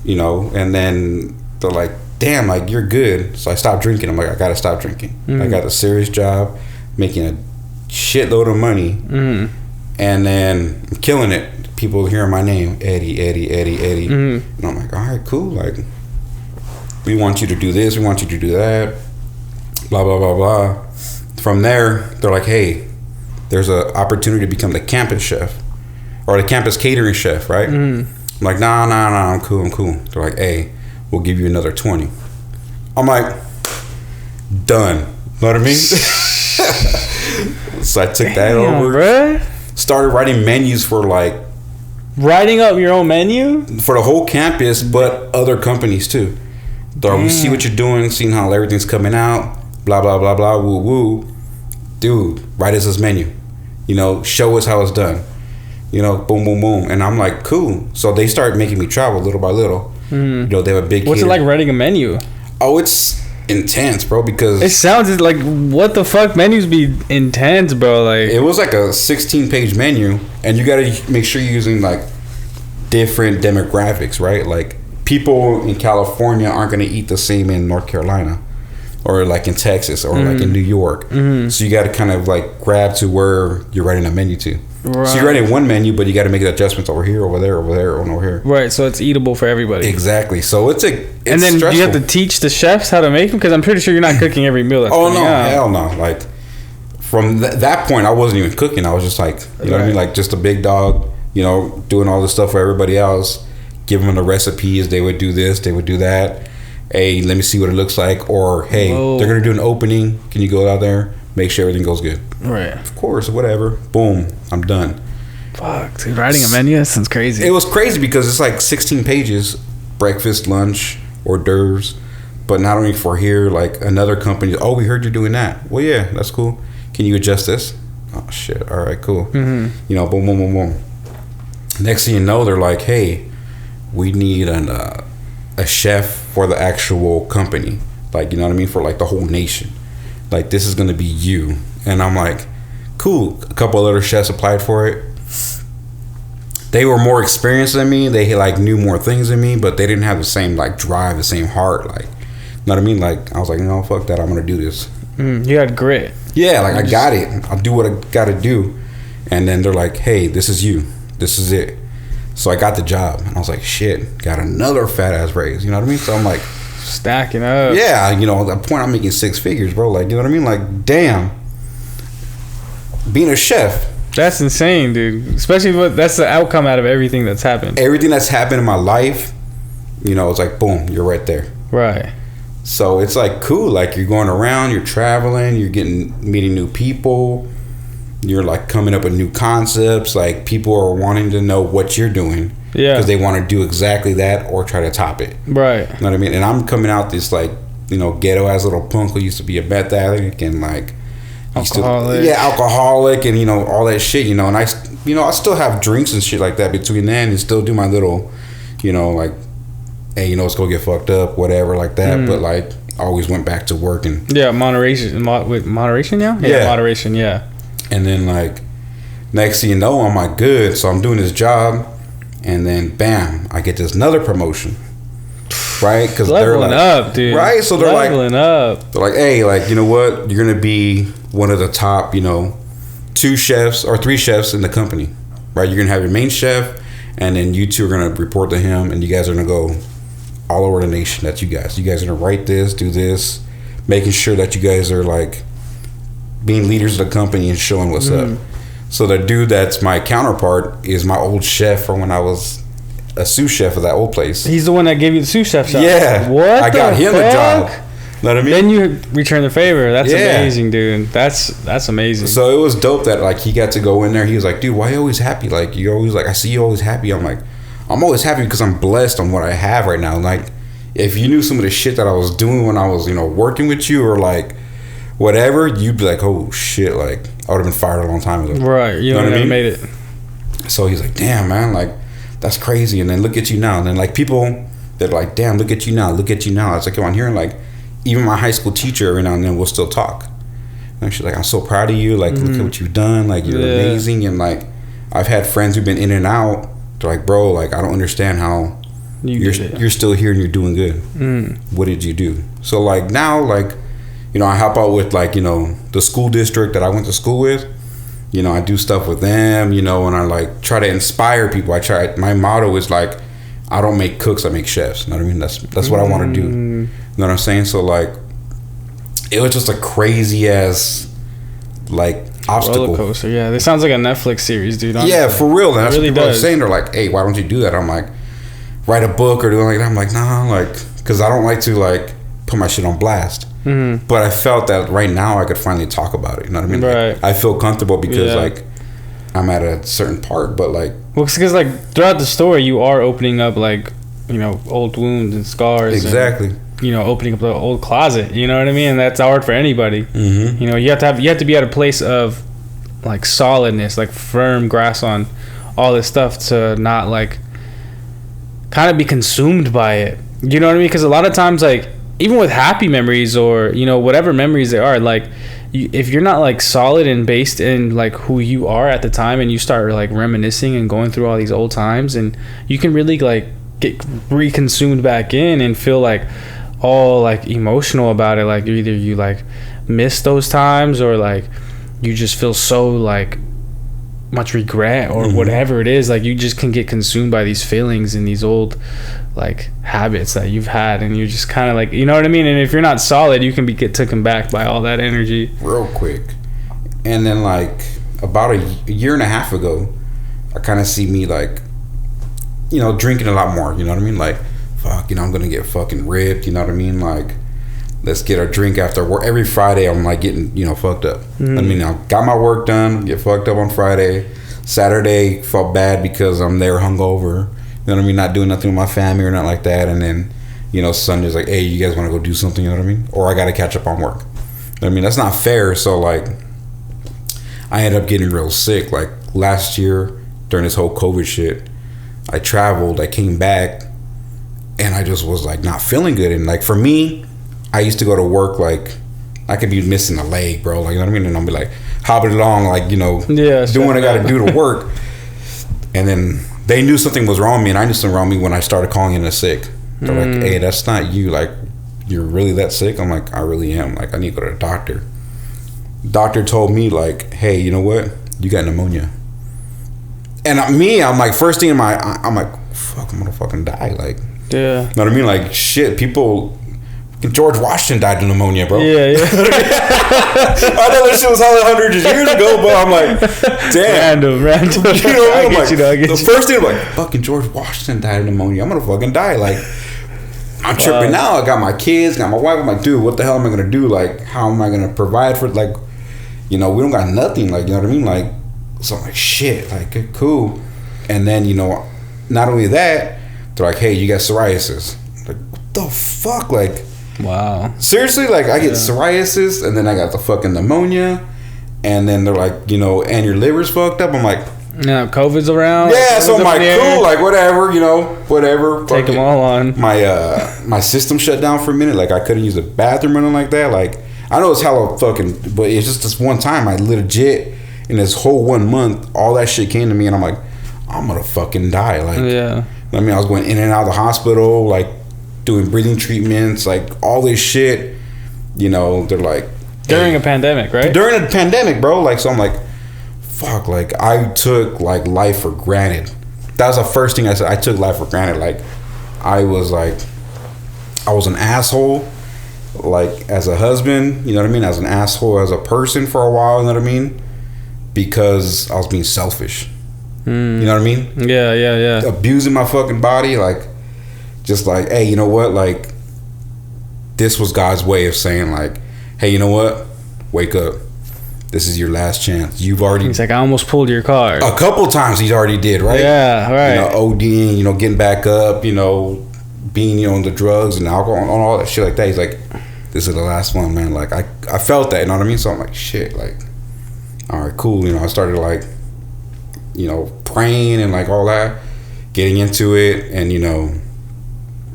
S2: You know, and then they're like, damn, like, you're good. So I stopped drinking. I'm like, I gotta stop drinking. I got a serious job, making a shitload of money, and then I'm killing it. People hearing my name, Eddie. And I'm like, all right, cool. Like, we want you to do this, we want you to do that, blah, blah, blah, blah. From there, they're like, hey, there's an opportunity to become the campus chef or the campus catering chef, right? I'm like, nah, I'm cool. They're like, hey, we'll give you another 20. I'm like, done. Know what I mean? So I took that over,
S1: bruh.
S2: started writing menus for like
S1: Writing up your own menu?
S2: For the whole campus, but other companies too. We see what you're doing, seeing how everything's coming out, blah, blah, blah, blah, woo, woo. Dude, write us this menu. You know, show us how it's done. You know, boom, boom, boom. And I'm like, cool. So they start making me travel little by little. You know, they have a big
S1: What's it like writing a menu?
S2: Oh, it's intense, bro, because...
S1: It sounds like, what the fuck? Menus be intense, bro. Like,
S2: it was like a 16-page menu, and you got to make sure you're using, like, different demographics, right? Like, people in California aren't going to eat the same in North Carolina or, like, in Texas or, like, in New York. So you got to kind of, like, grab to where you're writing a menu to. Right. So you're writing one menu, but you got to make adjustments over here, over there, over there, and over here.
S1: Right, so it's eatable for everybody.
S2: Exactly. So it's and
S1: then stressful. Do you have to teach the chefs how to make them? Because I'm pretty sure you're not cooking every meal that's coming out.
S2: Hell no. Like, from that point, I wasn't even cooking. I was just like, you know what I mean? Like, just a big dog, you know, doing all this stuff for everybody else. Giving them the recipes. They would do this. They would do that. Hey, let me see what it looks like. Or, hey, they're going to do an opening. Can you go out there? Make sure everything goes good. Right. Of course, whatever. Boom. I'm done.
S1: Fuck, dude. Writing a menu sounds crazy.
S2: It was crazy because it's like 16 pages. Breakfast, lunch, hors d'oeuvres. But not only for here, like another company. Oh, we heard you're doing that. Well, yeah, that's cool. Can you adjust this? Oh, shit. All right, cool. You know, boom, boom, boom, boom. Next thing you know, they're like, hey, we need a chef for the actual company. Like, you know what I mean? For like the whole nation. Like, this is going to be you. And I'm like, cool. A couple other chefs applied for it. They were more experienced than me. They like knew more things than me, but they didn't have the same like drive, the same heart. Like, you know what I mean? Like, I was like, no, fuck that. I'm going to do this.
S1: You had grit.
S2: Yeah, like, I got it. I'll do what I got to do. And then they're like, hey, this is you. This is it. So I got the job. And I was like, shit, got another fat ass raise. You know what I mean? So I'm like,
S1: stacking up.
S2: Yeah, you know, at the point I'm making 6 figures, bro. Like, you know what I mean? Like, damn. Being a chef.
S1: That's insane, dude. Especially that's the outcome out of everything that's happened.
S2: Everything that's happened in my life, you know, it's like, boom, you're right there.
S1: Right.
S2: So it's like cool. Like, you're going around, you're traveling, you're meeting new people. You're like coming up with new concepts. Like, people are wanting to know what you're doing. Yeah. Because they want to do exactly that or try to top it. Right. You know what I mean? And I'm coming out this, like, you know, ghetto ass little punk who used to be a meth addict and like alcoholic. Alcoholic and, you know, all that shit, you know. And I still have drinks and shit like that between then and still do my little, you know, like, hey, you know, let's go get fucked up, whatever, like that. But like, I always went back to work and
S1: moderation. Moderation, yeah. Moderation, yeah.
S2: And then like, next thing you know, I'm like, good. So I'm doing this job. And then, bam, I get this another promotion, right? Because they're like,
S1: up, dude.
S2: Right? So they're
S1: leveling up.
S2: They're like, hey, like, you know what? You're gonna be one of the top, you know, 2 chefs or 3 chefs in the company, right? You're gonna have your main chef, and then you 2 are gonna report to him, and you guys are gonna go all over the nation. That's you guys. You guys are gonna write this, do this, making sure that you guys are like being leaders of the company and showing what's up. So the dude that's my counterpart is my old chef from when I was a sous chef of that old place.
S1: He's the one that gave you the sous chef job.
S2: Yeah.
S1: What?
S2: I got him the job.
S1: Know what I mean? Then you return the favor. That's amazing, dude. That's amazing.
S2: So it was dope that like he got to go in there. He was like, dude, why are you always happy? Like, you always like, I see you always happy. I'm like, I'm always happy because I'm blessed on what I have right now. Like, if you knew some of the shit that I was doing when I was, you know, working with you or like whatever, you'd be like, oh shit, like I would have been fired a long time ago.
S1: Right. You know what I mean? Made it.
S2: So he's like, damn, man, like that's crazy. And then look at you now. And then like people that are like, damn, look at you now. Look at you now. It's like, I'm hearing like even my high school teacher every now and then will still talk. And she's like, I'm so proud of you. Like, look at what you've done. Like, you're amazing. And like, I've had friends who've been in and out. They're like, bro, like I don't understand how you're still here and you're doing good. What did you do? So like now, like, you know, I help out with like, you know, the school district that I went to school with. You know, I do stuff with them, you know, and I like try to inspire people. My motto is like, I don't make cooks, I make chefs. You know what I mean? That's what I want to do. You know what I'm saying? So like, it was just a crazy ass like obstacle.
S1: Roller coaster, yeah. This sounds like a Netflix series, dude. Honestly.
S2: Yeah, for real. And that's really what people are saying. They're like, hey, why don't you do that? I'm like, write a book or do like that. I'm like, nah, like, because I don't like to like put my shit on blast. But I felt that right now I could finally talk about it. You know what I mean?
S1: Right.
S2: Like, I feel comfortable because like I'm at a certain part, but like,
S1: well, because like throughout the story, you are opening up like, you know, old wounds and scars.
S2: Exactly.
S1: And, you know, opening up the old closet. You know what I mean? And that's hard for anybody. Mm-hmm. You know, you have to be at a place of like solidness, like firm grasp on all this stuff to not like kind of be consumed by it. You know what I mean? Because a lot of times, like even with happy memories or, you know, whatever memories they are, like if you're not like solid and based in like who you are at the time, and you start like reminiscing and going through all these old times, and you can really like get reconsumed back in and feel like all like emotional about it. Like either you like miss those times, or like you just feel so like much regret or whatever it is. Like you just can get consumed by these feelings and these old like habits that you've had, and you're just kind of like, you know what I mean? And if you're not solid, you can get taken back by all that energy
S2: real quick. And then like about a year and a half ago, I kind of see me like, you know, drinking a lot more, you know what I mean? Like, fuck, you know, I'm gonna get fucking ripped, you know what I mean? Like, let's get a drink after work. Every Friday I'm like getting, you know, fucked up. I mean, I got my work done, get fucked up on Friday. Saturday felt bad because I'm there hungover, you know what I mean? Not doing nothing with my family or nothing like that. And then, you know, Sunday's like, hey, you guys want to go do something, you know what I mean? Or I got to catch up on work. You know what I mean? That's not fair. So like, I ended up getting real sick. Like last year during this whole COVID shit, I traveled, I came back, and I just was like not feeling good. And like for me, I used to go to work like I could be missing a leg, bro. Like, you know what I mean? And I'll be like hopping along, like, you know, doing what I got to do to work. And then they knew something was wrong with me, and I knew something wrong with me when I started calling in a sick. They're like, hey, that's not you. Like, you're really that sick? I'm like, I really am. Like, I need to go to the doctor. Doctor told me, like, hey, you know what? You got pneumonia. And I'm like, first thing I'm like, fuck, I'm gonna fucking die. Like,
S1: yeah.
S2: You know what I mean? Like, shit, people... George Washington died of pneumonia, bro.
S1: Yeah.
S2: I know this shit was all hundreds of years ago, but I'm like, damn.
S1: Random.
S2: You know what I mean? The first thing I'm like, fucking George Washington died of pneumonia. I'm gonna fucking die. Like, I'm tripping now. I got my kids, got my wife. I'm like, dude, what the hell am I gonna do? Like, how am I gonna provide for, like, you know, we don't got nothing. Like, you know what I mean? Like, so I'm like, shit, like, cool. And then, you know, not only that, they're like, hey, you got psoriasis. Like, what the fuck? Like,
S1: wow.
S2: Seriously? Like, I get psoriasis, and then I got the fucking pneumonia, and then they're like, you know, and your liver's fucked up. I'm like,
S1: yeah, COVID's around.
S2: Yeah, so I'm like, cool, like, whatever, you know, whatever.
S1: Take them all on.
S2: My system shut down for a minute. Like, I couldn't use the bathroom or nothing like that. Like, I know it's hella fucking, but it's just this one time I legit, in this whole 1 month, all that shit came to me, and I'm like, I'm gonna fucking die. Like,
S1: yeah.
S2: I mean, I was going in and out of the hospital, like, doing breathing treatments, like all this shit, you know. They're like,
S1: during a pandemic, right?
S2: During a pandemic, bro. Like, so I'm like, fuck, like, I took like life for granted. That was the first thing I said. I took life for granted. Like, I was an asshole, like, as a husband, you know what I mean, as an asshole as a person for a while, you know what I mean, because I was being selfish. You know what I mean?
S1: Yeah.
S2: Abusing my fucking body, like, just like, hey, you know what? Like, this was God's way of saying, like, hey, you know what? Wake up. This is your last chance. You've already...
S1: He's like, I almost pulled your car.
S2: A couple times he already did, right?
S1: Yeah, right.
S2: You know, ODing, you know, getting back up, you know, being, you know, on the drugs and alcohol and all that shit like that. He's like, this is the last one, man. Like, I felt that, you know what I mean? So I'm like, shit, like, all right, cool. You know, I started, like, you know, praying and, like, all that, getting into it, and, you know,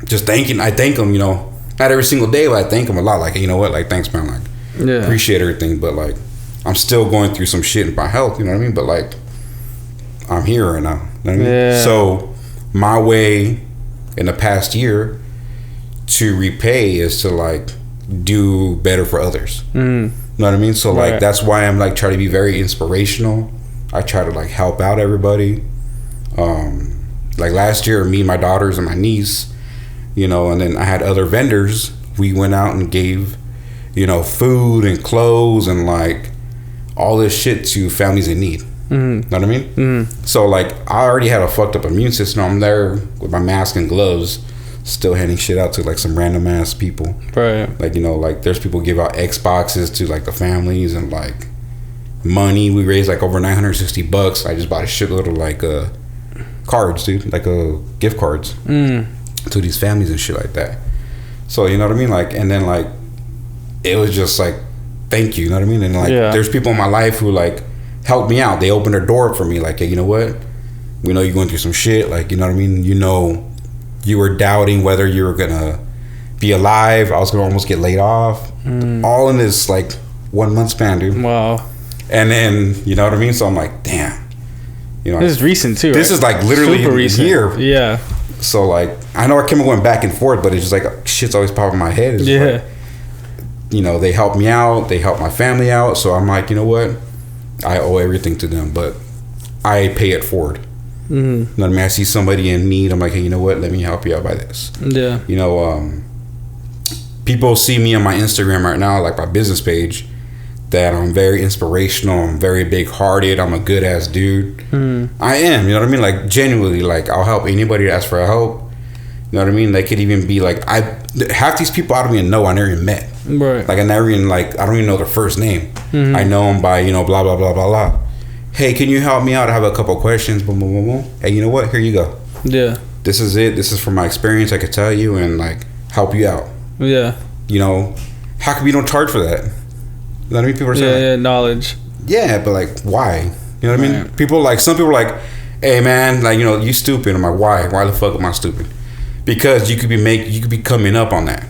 S2: just thanking. I thank him, you know, not every single day, but I thank him a lot. Like, you know what? Like, thanks, man. Like, appreciate everything, but, like, I'm still going through some shit in my health, you know what I mean? But, like, I'm here right now. You know what I mean?
S1: Yeah.
S2: So, my way in the past year to repay is to, like, do better for others. You know what I mean? So, like, that's why I'm, like, trying to be very inspirational. I try to, like, help out everybody. Like, last year, me, my daughters, and my niece, you know, and then I had other vendors. We went out and gave, you know, food and clothes and, like, all this shit to families in need. Know what I mean? So, like, I already had a fucked up immune system. I'm there with my mask and gloves, still handing shit out to, like, some random ass people.
S1: Right.
S2: Like, you know, like, there's people give out Xboxes to, like, the families, and, like, money. We raised like over $960. I just bought a shitload of like cards, dude, like gift cards to these families and shit like that. So you know what I mean, like, and then like it was just like thank you, you know what I mean, and like there's people in my life who like helped me out. They opened their door up for me, like, hey, you know what, we know you're going through some shit, like, you know what I mean, you know, you were doubting whether you were gonna be alive. I was gonna almost get laid off, all in this like 1 month span, dude.
S1: Wow.
S2: And then you know what I mean, so I'm like, damn, you know,
S1: this is recent too.
S2: This is like literally
S1: super recent.
S2: Year.
S1: Yeah.
S2: So like I know I kept going back and forth, but it's just like shit's always popping in my head. It's like, you know, they helped me out, they helped my family out, so I'm like, you know what, I owe everything to them, but I pay it forward. You know what I mean? I see somebody in need, I'm like, hey, you know what, let me help you out by this. Yeah. You know, people see me on my Instagram right now, like my business page, that I'm very inspirational, I'm very big-hearted, I'm a good-ass dude. I am, you know what I mean? Like, genuinely, like, I'll help anybody that asks for help. You know what I mean? They could even be like, half these people I don't even know, I never even met. Right. Like, I never even, like, I don't even know their first name. I know them by, you know, blah, blah, blah, blah, blah. Hey, can you help me out? I have a couple of questions. Boom, boom, boom, boom. Hey, you know what? Here you go. Yeah. This is it. This is from my experience. I could tell you and, like, help you out. Yeah. You know, how come you don't charge for that? You know what I mean? People are saying,
S1: yeah, knowledge.
S2: Yeah, but like, why? You know what I mean? People like, some people are like, hey man, like, you know, you stupid. I'm like, why? Why the fuck am I stupid? Because you could be coming up on that.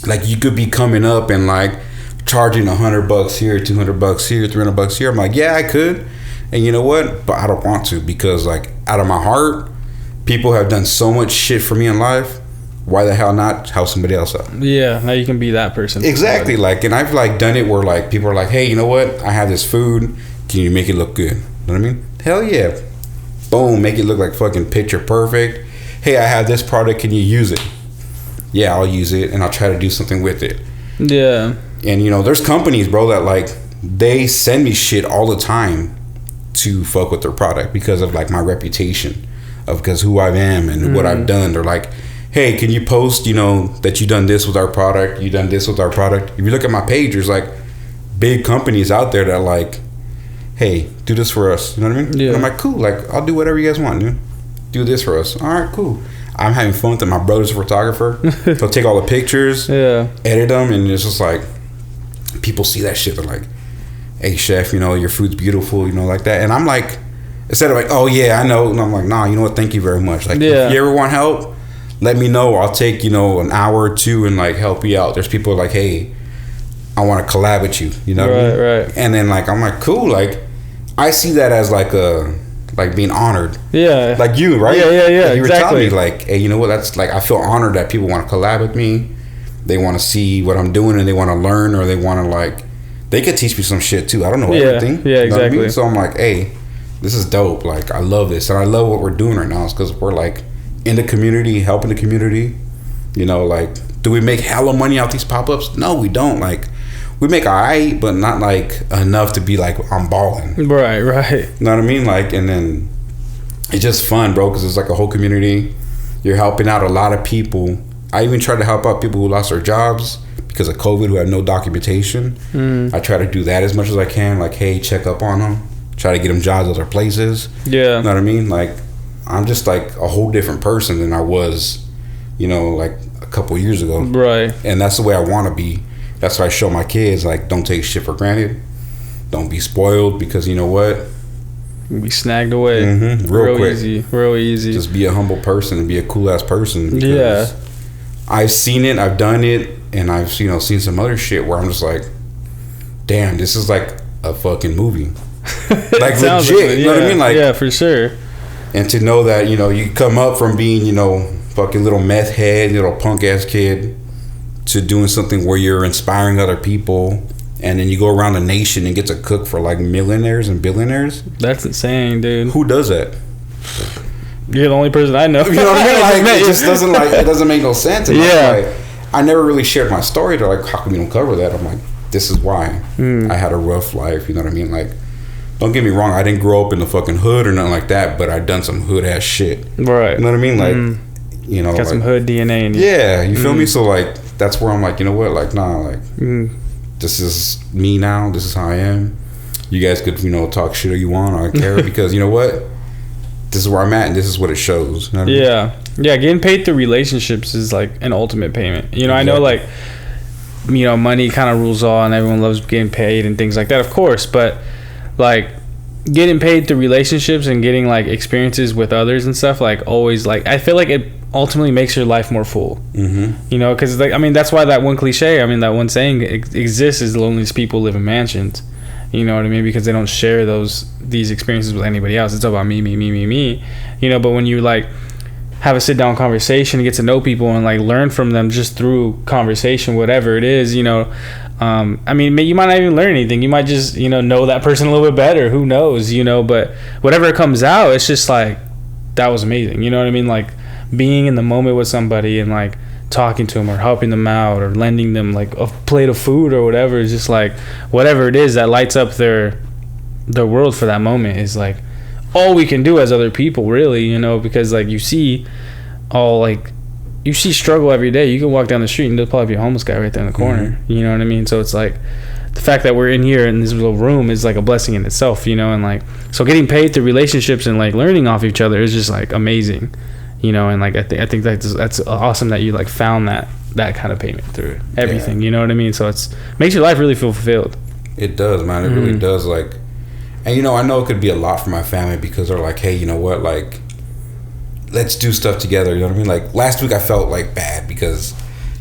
S2: Like, you could be coming up and like charging $100 here, $200 here, $300 here. I'm like, yeah, I could. And you know what? But I don't want to, because like, out of my heart, people have done so much shit for me in life. Why the hell not help somebody else out?
S1: Yeah, now you can be that person.
S2: Exactly. Like, and I've like done it where like people are like, hey, you know what? I have this food. Can you make it look good? You know what I mean? Hell yeah. Boom, make it look like fucking picture perfect. Hey, I have this product. Can you use it? Yeah, I'll use it, and I'll try to do something with it. Yeah. And you know, there's companies, bro, that like they send me shit all the time to fuck with their product because of like my reputation, of because who I am and what I've done. They're like, hey, can you post, you know, that you done this with our product, you done this with our product. If you look at my page, there's like big companies out there that are like, hey, do this for us. You know what I mean? Yeah. And I'm like, cool, like, I'll do whatever you guys want, dude. Do this for us. All right, cool. I'm having fun with it. My brother's a photographer. He'll take all the pictures, edit them, and it's just like, people see that shit. They're like, hey, chef, you know, your food's beautiful, you know, like that. And I'm like, instead of like, oh, yeah, I know. And I'm like, nah, you know what? Thank you very much. Like, if you ever want help, let me know. I'll take, you know, an hour or two and like help you out. There's people like, hey, I want to collab with you. You know what I mean? Right. And then like, I'm like, cool. Like, I see that as like like being honored. Yeah. Like you, right?
S1: Yeah.
S2: Like you were telling me like, hey, you know what? That's like, I feel honored that people want to collab with me. They want to see what I'm doing and they want to learn, or they want to like, they could teach me some shit too. I don't know everything.
S1: Yeah, exactly. You know what I mean?
S2: So I'm like, hey, this is dope. Like, I love this. And I love what we're doing right now. It's because we're like in the community, helping the community. You know, like, do we make hella money out these pop-ups? No, we don't. Like, we make alright, but not like enough to be like, I'm balling.
S1: Right.
S2: You know what I mean? Like, and then it's just fun, bro, because it's like a whole community. You're helping out a lot of people. I even try to help out people who lost their jobs because of COVID, who have no documentation. I try to do that as much as I can. Like, hey, check up on them. Try to get them jobs at other places. Yeah. You know what I mean? Like, I'm just like a whole different person than I was, you know, like a couple years ago.
S1: Right.
S2: And that's the way I want to be. That's why I show my kids, like, don't take shit for granted. Don't be spoiled, because you know what?
S1: Be snagged away.
S2: Real quick.
S1: Real easy.
S2: Just be a humble person and be a cool ass person. Yeah. I've seen it, I've done it, and I've, you know, seen some other shit where I'm just like, damn, this is like a fucking movie. Like, legit. You know what I mean? Like,
S1: yeah, for sure.
S2: And to know that, you know, you come up from being, you know, fucking little meth head, little punk ass kid, to doing something where you're inspiring other people, and then you go around the nation and get to cook for like millionaires and billionaires.
S1: That's insane, dude.
S2: Who does that?
S1: You're the only person I know.
S2: You know what I mean? Like, it just doesn't, like, it doesn't make no sense. And like, I never really shared my story. They're like, how come you don't cover that? I'm like, this is why. I had a rough life. You know what I mean? Like, don't get me wrong, I didn't grow up in the fucking hood or nothing like that, but I done some hood ass shit. Right. You know what I mean? Like, you know,
S1: got
S2: like,
S1: some hood DNA in you.
S2: Yeah, you feel me? So like, that's where I'm like, you know what? Like, nah, like, this is me now. This is how I am. you guys could, you know, talk shit all you want. I don't care because you know what? This is where I'm at, and this is what it shows. You know what I mean? Yeah. Getting paid through relationships is like an ultimate payment. You know, exactly. I know like, you know, money kind of rules all, and everyone loves getting paid and things like that, of course. But like getting paid through relationships and getting like experiences with others and stuff, like always, like I feel like it ultimately makes your life more full. Mm-hmm. You know, because like I mean that's why that one cliche, I mean that one saying exists is the loneliest people live in mansions. You know what I mean? Because they don't share these experiences with anybody else. It's all about me. You know, but when you like have a sit down conversation and get to know people and like learn from them just through conversation, whatever it is, you know, I mean, you might not even learn anything. You might just, you know that person a little bit better. Who knows, you know, but whatever comes out, it's just like, that was amazing. You know what I mean? Like being in the moment with somebody and like talking to them or helping them out or lending them like a plate of food or whatever is just like whatever it is that lights up their world for that moment is like all we can do as other people, really, you know, because like you see struggle every day. You can walk down the street and there'll probably be a homeless guy right there in the corner. Mm-hmm. You know what I mean? So it's like the fact that we're in here in this little room is like a blessing in itself, you know, and like so getting paid through relationships and like learning off each other is just like amazing. You know, and like I think that's awesome that you like found that kind of payment through everything. Yeah. You know what I mean? So it's makes your life really feel fulfilled. It does, man. It really does. Like, and you know, I know it could be a lot for my family because they're like, hey, you know what? Like, let's do stuff together. You know what I mean? Like last week, I felt like bad because,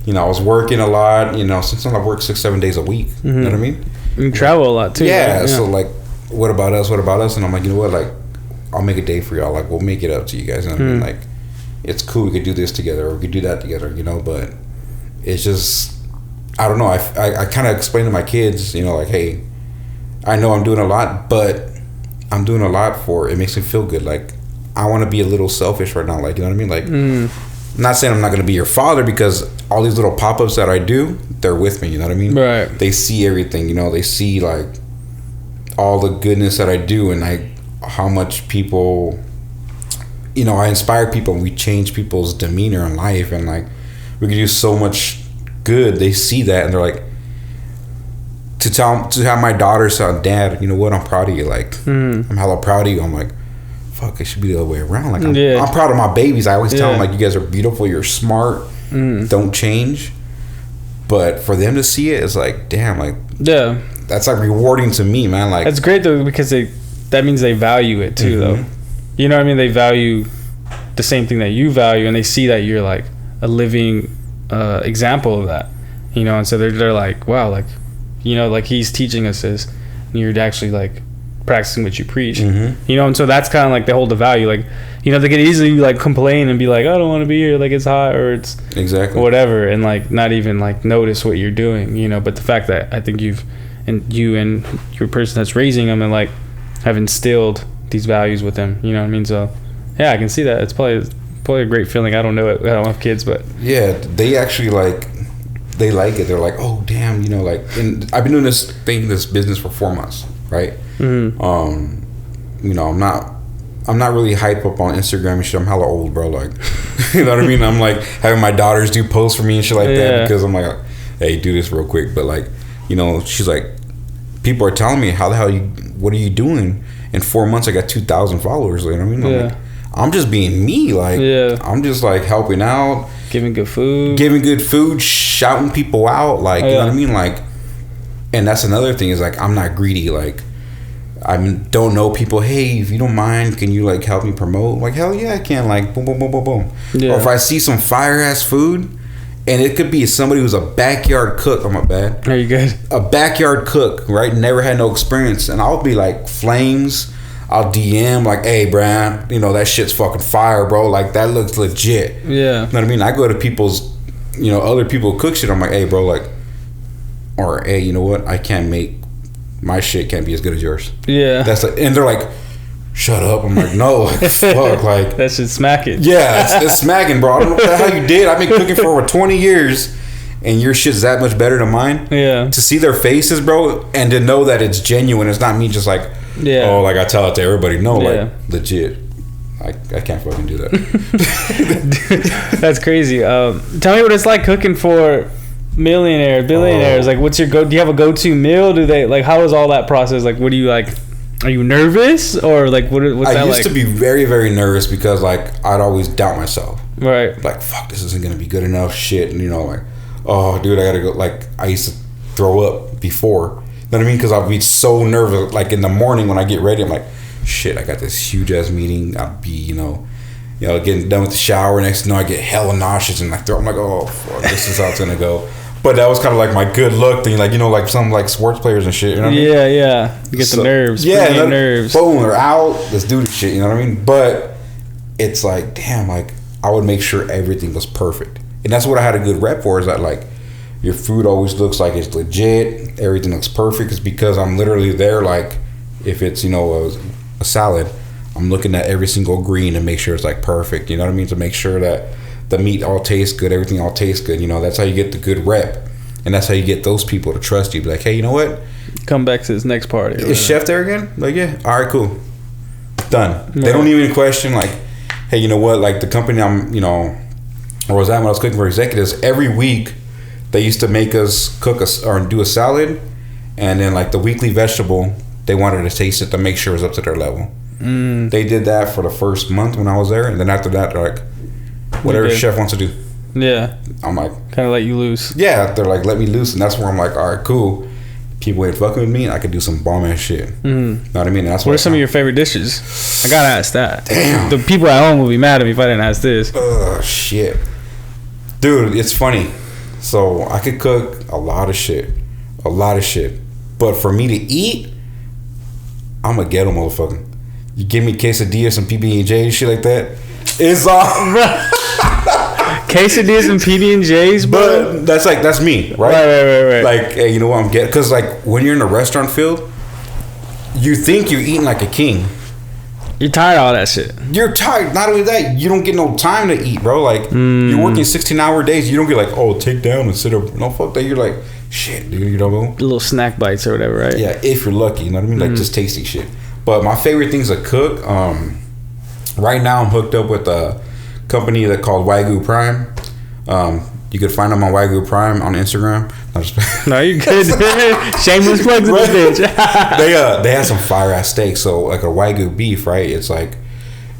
S2: you know, I was working a lot. You know, sometimes I work 6-7 days a week. Mm-hmm. You know what I mean? You travel a lot too. Yeah. Right? So like, what about us? What about us? And I'm like, you know what? Like, I'll make a day for y'all. Like, we'll make it up to you guys. You know what I mean? Like. It's cool, we could do this together or we could do that together, you know, but it's just, I don't know, I kind of explain to my kids, you know, like, hey, I know I'm doing a lot, but I'm doing a lot for, it makes me feel good, like, I want to be a little selfish right now, like, you know what I mean, like, I'm not saying I'm not going to be your father because all these little pop-ups that I do, they're with me, you know what I mean? Right. They see everything, you know, they see, like, all the goodness that I do and how much people... You know, I inspire people and we change people's demeanor in life and like we can do so much good. They see that and they're like to have my daughter say, Dad, you know what, I'm proud of you. Like I'm hella proud of you. I'm like, fuck, it should be the other way around. Like I'm proud of my babies. I always tell them like, you guys are beautiful, you're smart, don't change. But for them to see it, it's like, damn, like that's like rewarding to me, man. Like that's great though because that means they value it too though. You know what I mean? They value the same thing that you value, and they see that you're like a living example of that. You know, and so they're like, wow, like, you know, like he's teaching us this, and you're actually like practicing what you preach. Mm-hmm. You know, and so that's kind of like they hold the value. Like, you know, they could easily like complain and be like, I don't want to be here, like it's hot or it's whatever, and like not even like notice what you're doing. You know, but the fact that I think you and your person that's raising them and like have instilled these values with them, you know what I mean? So yeah, I can see that. It's probably a great feeling. I don't know it, I don't have kids, but yeah, they actually like it. They're like, oh damn, you know, like, and I've been doing this business for 4 months, right? Mm-hmm. You know, I'm not really hype up on Instagram and shit. I'm hella old, bro. Like, you know what I mean? I'm like having my daughters do posts for me and shit like that because I'm like, hey, do this real quick. But like, you know, she's like, people are telling me, how the hell what are you doing? In 4 months, I got 2,000 followers. You know what I mean? I'm like, I'm just being me. Like, I'm just like helping out, giving good food, shouting people out. Like, you know what I mean? Like, and that's another thing is like, I'm not greedy. Like, I don't know people. Hey, if you don't mind, can you like help me promote? Like, hell yeah, I can. Like, boom, boom, boom, boom, boom. Yeah. Or if I see some fire ass food, and it could be somebody who's a backyard cook. Oh my bad. Are you good? A backyard cook, right? Never had no experience, and I'll be like flames. I'll DM like, hey, Brian, you know that shit's fucking fire, bro. Like that looks legit. Yeah. You know what I mean? I go to people's, you know, other people cook shit. I'm like, hey, bro, like, or hey, you know what? I can't make my shit can't be as good as yours. Yeah. That's like, and they're like, shut up. I'm like, no, like, fuck, like that shit's smacking. Yeah, it's smacking, bro. I don't know what the hell you did. I've been cooking for over 20 years and your shit's that much better than mine. Yeah. To see their faces, bro, and to know that it's genuine. It's not me just like, oh, like I tell it to everybody. No, like legit. I can't fucking do that. That's crazy. Tell me what it's like cooking for
S1: Billionaires. Like, what's your do you have a go-to meal? Do they like? How is all that process? Like, what do you like? Are you nervous or like what's that like?
S2: I used to be very, very nervous because like I'd always doubt myself.
S1: Right.
S2: Like, fuck, this isn't gonna be good enough. Shit, and like, oh, dude, I gotta go. Like, I used to throw up before. You know what I mean? Because I'd be so nervous. Like in the morning when I get ready, I'm like, shit, I got this huge ass meeting. I'd be, getting done with the shower. Next thing you know, I get hella nauseous and my throat. I'm like, oh, fuck, this is how it's gonna go. But that was kind of like my good luck thing, like like some like sports players and shit. You know what I mean?
S1: Yeah. You get the nerves.
S2: Yeah,
S1: nerves.
S2: Boom, they're out. Let's do this shit. You know what I mean? But it's like, damn, like I would make sure everything was perfect, and that's what I had a good rep for. Is that like your food always looks like it's legit, everything looks perfect. It's because I'm literally there. Like if it's a salad, I'm looking at every single green and make sure it's like perfect. You know what I mean? To make sure that the meat all tastes good, everything all tastes good. That's how you get the good rep, and that's how you get those people to trust you. Be like, hey, you know what?
S1: Come back to this next party.
S2: Is Chef there again? Like, yeah. All right, cool. Done. Right. They don't even question like, hey, you know what? Like the company I'm, or was that when I was cooking for executives? Every week, they used to make us cook or do a salad, and then like the weekly vegetable, they wanted to taste it to make sure it was up to their level. They did that for the first month when I was there, and then after that, they're like, whatever chef wants to do.
S1: Yeah.
S2: I'm like,
S1: kind of let you loose.
S2: Yeah, they're like, let me loose, and that's where I'm like, all right, cool. People ain't fucking with me, and I could do some bomb ass shit. Know what I mean? That's
S1: what are some of your favorite dishes? I gotta ask that.
S2: Damn.
S1: The people at home will be mad at me if I didn't ask this.
S2: Shit. Dude, it's funny. So I could cook a lot of shit. But for me to eat, I'm a ghetto motherfucker. You give me quesadillas, some PB&J and shit like that, it's
S1: quesadillas and PB&Js,
S2: but that's me,
S1: right.
S2: Like, hey, you know what I'm getting? Because like when you're in the restaurant field, you think you're eating like a king.
S1: You're tired of all that shit.
S2: You're tired. Not only that, you don't get no time to eat, bro. Like you're working 16-hour days. You don't get like, oh, take down and sit up. No, fuck that. You're like, shit, dude. You know,
S1: little snack bites or whatever, right?
S2: Yeah, if you're lucky. You know what I mean? Like just tasty shit. But my favorite things to cook. Right now I'm hooked up with a company that called Wagyu Prime. You could find them on Wagyu Prime on Instagram.
S1: No, you good. Shameless plugs in this bitch.
S2: They have some fire ass steaks. So like a Wagyu beef, right? It's like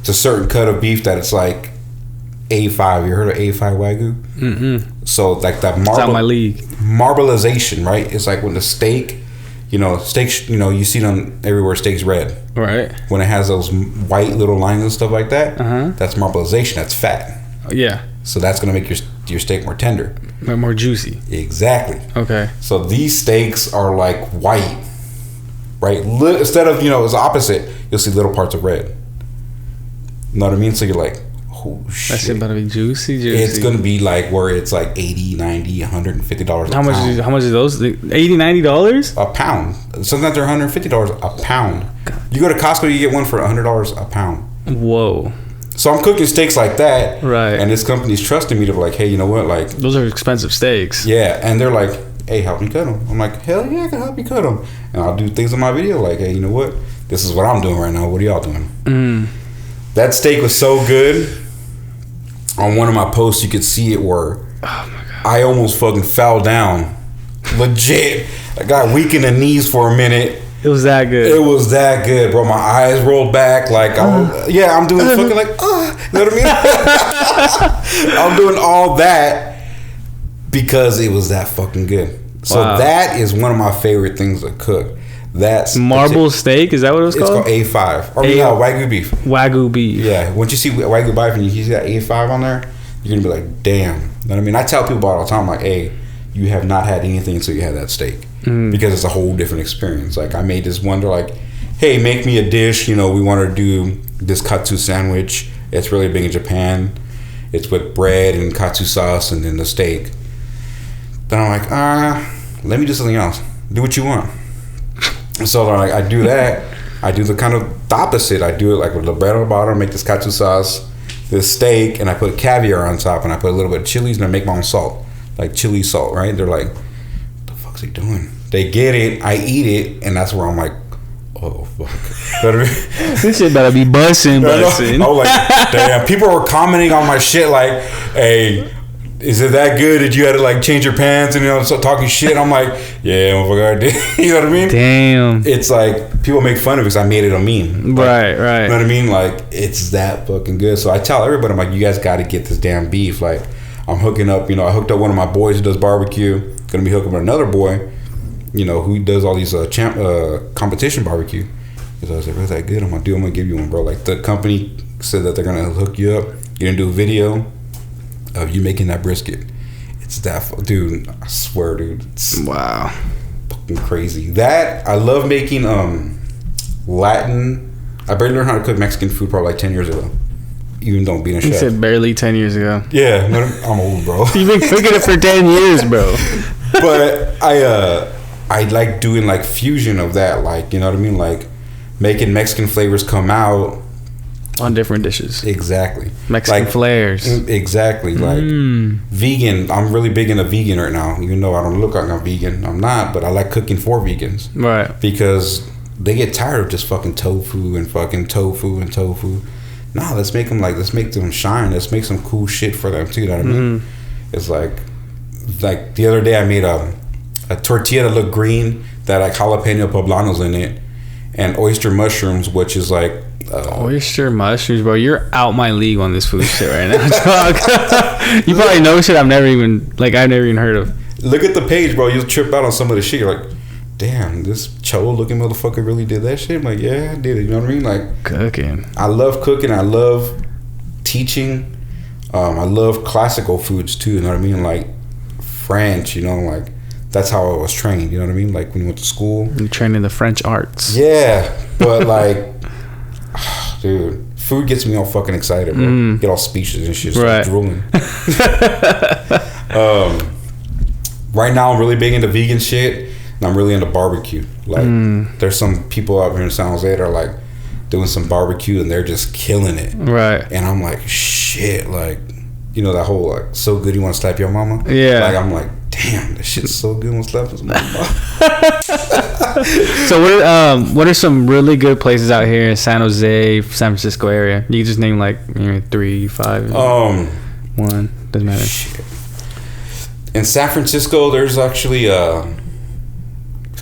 S2: it's a certain cut of beef that it's like A5. You heard of A5 Wagyu? Mm-hmm. So like that
S1: it's out my league.
S2: Marbleization, right? It's like when the steak. Steaks, you see them everywhere, steaks red.
S1: Right.
S2: When it has those white little lines and stuff like that, that's marbleization. That's fat.
S1: Yeah.
S2: So that's going to make your steak more tender.
S1: More juicy.
S2: Exactly.
S1: Okay.
S2: So these steaks are like white, right? Instead of, it's the opposite. You'll see little parts of red. You know what I mean? So you're like, oh shit.
S1: That shit better be juicy.
S2: It's going to be like where it's like $80, $90, $150 a pound.
S1: How much is those? $80, $90?
S2: A pound. Sometimes they're $150 a pound. You go to Costco, you get one for $100 a pound.
S1: Whoa.
S2: So I'm cooking steaks like that.
S1: Right.
S2: And this company's trusting me to be like, hey, you know what? Like,
S1: those are expensive steaks.
S2: Yeah. And they're like, hey, help me cut them. I'm like, hell yeah, I can help you cut them. And I'll do things in my video like, hey, you know what? This is what I'm doing right now. What are y'all doing? That steak was so good. On one of my posts, you could see it where I almost fucking fell down. Legit. I got weak in the knees for a minute.
S1: It was that good.
S2: It was that good, bro. My eyes rolled back. Like, I'm doing fucking like, you know what I mean? I'm doing all that because it was that fucking good. So that is one of my favorite things to cook. That's
S1: marble steak. Is that what it was called?
S2: It's called A5. Or Wagyu beef.
S1: Wagyu beef.
S2: Yeah. Once you see Wagyu beef and you see that A5 on there, you're gonna be like, damn. You know what I mean? I tell people about it all the time, like, hey, you have not had anything until you had that steak. Because it's a whole different experience. Like, I made this wonder, like, hey, make me a dish. We want to do this katsu sandwich. It's really big in Japan. It's with bread and katsu sauce and then the steak. Then I'm like, let me do something else. Do what you want. So like I do that. I do the kind of the opposite. I do it like with the bread on the bottom, make this katsu sauce, this steak, and I put caviar on top, and I put a little bit of chilies, and I make my own salt, like chili salt, right? They're like, what the fuck's he doing? They get it, I eat it, and that's where I'm like, oh fuck.
S1: This shit better be bussin'.
S2: I was like, damn. People were commenting on my shit like, hey, is it that good? Did you had to like change your pants and start talking shit? I'm like, yeah, motherfucker, I did. You know what I mean?
S1: Damn.
S2: It's like people make fun of it because I made it a meme.
S1: Right.
S2: You know what I mean? Like it's that fucking good. So I tell everybody, I'm like, you guys got to get this damn beef. Like I'm hooking up. I hooked up one of my boys who does barbecue. Gonna be hooking up with another boy, who does all these competition barbecue. So I was like, "Is that good?" I'm gonna give you one, bro. Like the company said that they're gonna hook you up. You're gonna do a video of you making that brisket. It's that, dude. I swear, dude. It's
S1: wow,
S2: fucking crazy. That I love making Latin. I barely learned how to cook Mexican food probably like 10 years ago. Even though being a chef.
S1: You said barely 10 years ago.
S2: Yeah, I'm old, bro.
S1: You've been cooking it for 10 years, bro.
S2: But I like doing like fusion of that, like, you know what I mean, like making Mexican flavors come out
S1: on different dishes.
S2: Exactly.
S1: Mexican flares.
S2: Exactly. Like vegan. I'm really big into vegan right now. Even though I don't look like I'm vegan, I'm not. But I like cooking for vegans.
S1: Right.
S2: Because they get tired of just fucking tofu and fucking tofu and tofu. Nah, let's make them shine. Let's make some cool shit for them too. You know what I mean? It's like the other day I made a tortilla that looked green that like jalapeno poblanos in it and oyster mushrooms, which is like
S1: oyster mushrooms, bro. You're out my league on this food shit right now, dog. You probably know shit I've never even heard of.
S2: Look at the page, bro. You'll trip out on some of the shit. You're like, damn, this cholo looking motherfucker really did that shit. I'm like, yeah, I did it. You know what I mean? Like
S1: cooking.
S2: I love cooking. I love teaching. I love classical foods too. You know what I mean? Like French. Like that's how I was trained. You know what I mean? Like when you went to school,
S1: you trained in the French arts.
S2: Yeah, but like, dude, food gets me all fucking excited, bro. Get all speechless and shit. Right. Drooling. Right now, I'm really big into vegan shit. And I'm really into barbecue. Like, there's some people out here in San Jose that are like doing some barbecue and they're just killing it.
S1: Right.
S2: And I'm like, shit, like, that whole like, so good you want to slap your mama?
S1: Yeah.
S2: Like, I'm like, damn, this shit's so good. Want to slap his mama?
S1: So what are some really good places out here in San Jose, San Francisco area? You can just name like 3, 5. 1 doesn't matter.
S2: Shit. In San Francisco, there's actually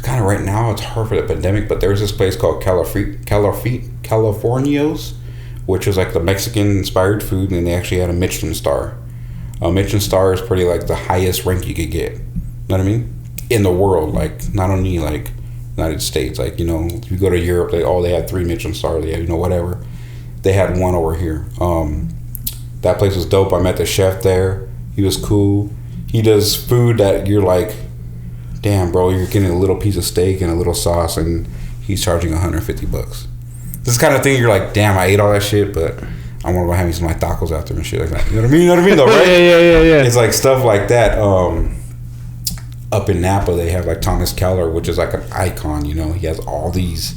S2: kind of right now it's hard for the pandemic, but there's this place called Californios, which is like the Mexican inspired food, and they actually had a Michelin star. A Michelin star is pretty like the highest rank you could get. You know what I mean? In the world, like not only like United States, like if you go to Europe, they had 3 Michelin stars. They had whatever. They had 1 over here. That place was dope. I met the chef there. He was cool. He does food that you're like, damn, bro, you're getting a little piece of steak and a little sauce, and he's charging $150. This kind of thing you're like, damn, I ate all that shit, but I want to go have me some like tacos after and shit like that. You know what I mean? Though, right?
S1: Yeah.
S2: It's like stuff like that. Up in Napa, they have like Thomas Keller, which is like an icon. He has all these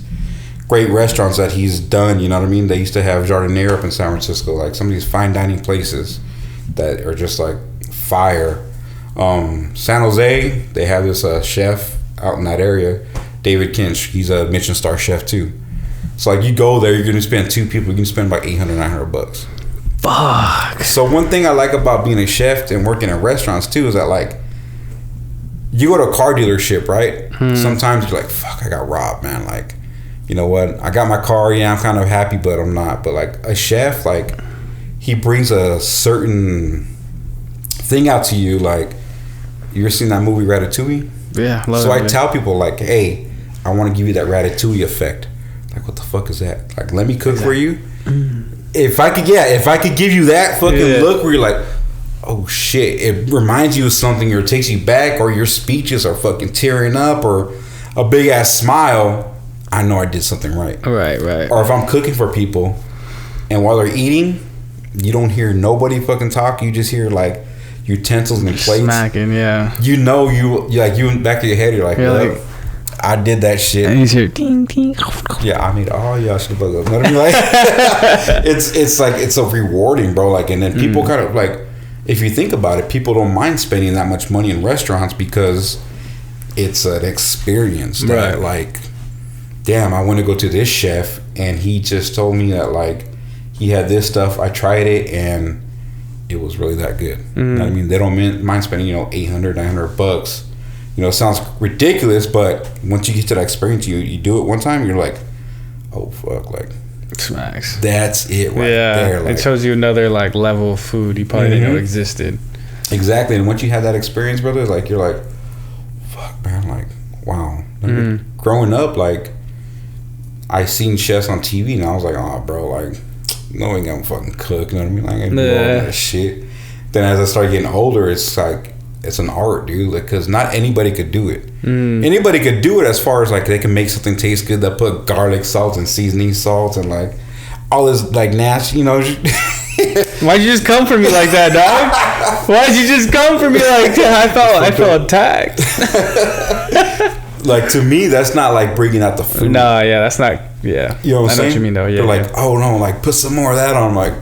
S2: great restaurants that he's done. You know what I mean? They used to have Jardiniere up in San Francisco, like some of these fine dining places that are just like fire. San Jose, they have this chef out in that area, David Kinch. He's a Michelin star chef too. So like you go there, you're gonna spend 2 people, you can spend like $800-900.
S1: Fuck.
S2: So one thing I like about being a chef and working in restaurants too is that like you go to a car dealership, right? Sometimes you're like, fuck, I got robbed, man. Like, you know what? I got my car, yeah, I'm kind of happy, but I'm not. But like a chef, like he brings a certain thing out to you. Like, you ever seen that movie Ratatouille?
S1: Yeah,
S2: so I tell people like, hey, I want to give you that Ratatouille effect. Like, what the fuck is that? Like, let me cook for you. If I could give you that fucking look where you're like, oh shit, it reminds you of something or it takes you back, or your speeches are fucking tearing up, or a big ass smile, I know I did something right.
S1: Right.
S2: Or if I'm cooking for people and while they're eating, you don't hear nobody fucking talk, you just hear like utensils and plates
S1: smacking. Yeah,
S2: you like, you in the back of your head, you're like, I did that shit.
S1: And you hear ding ding.
S2: Yeah, I mean, oh yeah, I should have. You know what I mean? Like, it's like, it's so rewarding, bro. Like, and then people kind of like, if you think about it, people don't mind spending that much money in restaurants because it's an experience that, like, damn, I want to go to this chef and he just told me that like he had this stuff. I tried it and it was really that good. You know what I mean? They don't mind spending, you know, $800, $900. You know, it sounds ridiculous, but once you get to that experience, you do it one time, you're like, oh fuck, like
S1: smacks.
S2: That's it right there. Like,
S1: it shows you another like level of food you probably didn't know existed.
S2: Exactly, and once you have that experience, brother, like you're like, fuck, man, like wow. Like, growing up, like I seen chefs on TV, and I was like, oh, bro, like no one gonna fucking cook. You know what I mean? Like I ain't do all that shit. Then as I started getting older, it's like. It's an art, dude. Like, cause not anybody could do it. Anybody could do it as far as like they can make something taste good. They put garlic salt and seasoning salt and like all this like nasty, you know.
S1: Why'd you just come for me like that, dog? Why'd you just come for me like that? I felt attacked.
S2: Like to me, that's not like bringing out the food.
S1: No, yeah, that's not. Yeah,
S2: you know what I'm saying?
S1: I know what you mean though. Yeah,
S2: they're like, oh no, like put some more of that on. I'm like,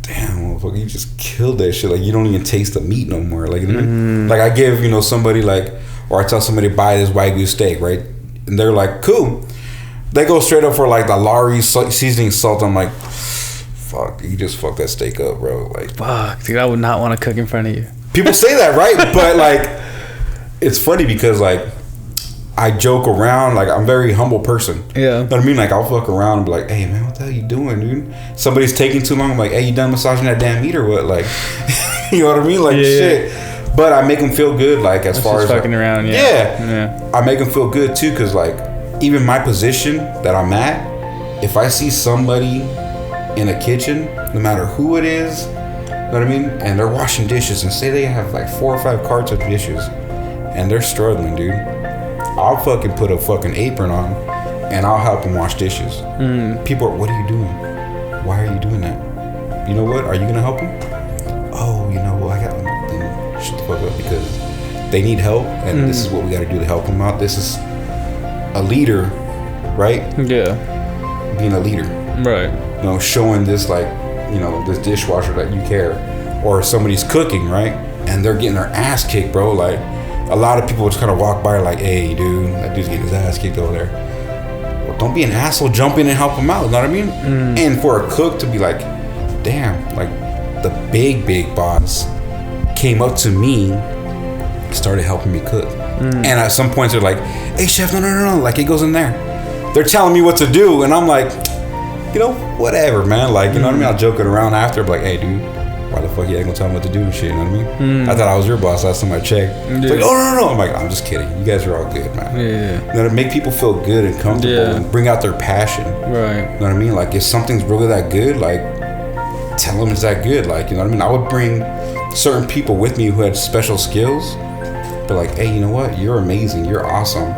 S2: damn, motherfucker, you just killed that shit. Like you don't even taste the meat no more. Like, like I give, you know, somebody like, or I tell somebody to buy this Wagyu steak, right? And they're like, cool. They go straight up for like the Lowry seasoning salt. I'm like, fuck, you just fucked that steak up, bro. Like,
S1: fuck, dude, I would not want to cook in front of you.
S2: People say that, right? But like, it's funny because like, I joke around, like I'm a very humble person.
S1: Yeah.
S2: You know what I mean? Like I'll fuck around and be like, hey man, what the hell you doing, dude? Somebody's taking too long. I'm like, hey, you done massaging that damn meat or what? Like, you know what I mean? Like shit. But I make them feel good, like as far as
S1: fucking around. Yeah.
S2: I make them feel good too, cause like even my position that I'm at, if I see somebody in a kitchen, no matter who it is, you know what I mean, and they're washing dishes, and say they have like 4 or 5 carts of dishes, and they're struggling, dude. I'll fucking put a fucking apron on and I'll help them wash dishes. People are, what are you doing? Why are you doing that? You know what? Are you gonna help them? Oh, you know, well, I got them. Then shut the fuck up, because they need help, and this is what we gotta do to help them out. This is a leader, right?
S1: Yeah.
S2: Being a leader.
S1: Right.
S2: You know, showing this, like, you know, this dishwasher that you care. Or somebody's cooking, right? And they're getting their ass kicked, bro. Like, a lot of people just kind of walk by like, hey, dude, that dude's getting his ass kicked over there. Well, don't be an asshole. Jump in and help him out. You know what I mean? And for a cook to be like, damn, like the big boss came up to me, started helping me cook. And at some points they're like, hey, chef, no. Like, it goes in there. They're telling me what to do. And I'm like, you know, whatever, man. Like, you know what I mean? I'll joke it around after. Like, hey, dude, why the fuck you ain't gonna tell me what to do and shit, you know what I mean? I thought I was your boss last time I checked. It's like, oh, no. I'm like, I'm just kidding. You guys are all good, man.
S1: Yeah.
S2: You know, to make people feel good and comfortable and bring out their passion.
S1: Right.
S2: You know what I mean? Like, if something's really that good, like, tell them it's that good. Like, you know what I mean? I would bring certain people with me who had special skills. But like, hey, you know what? You're amazing. You're awesome.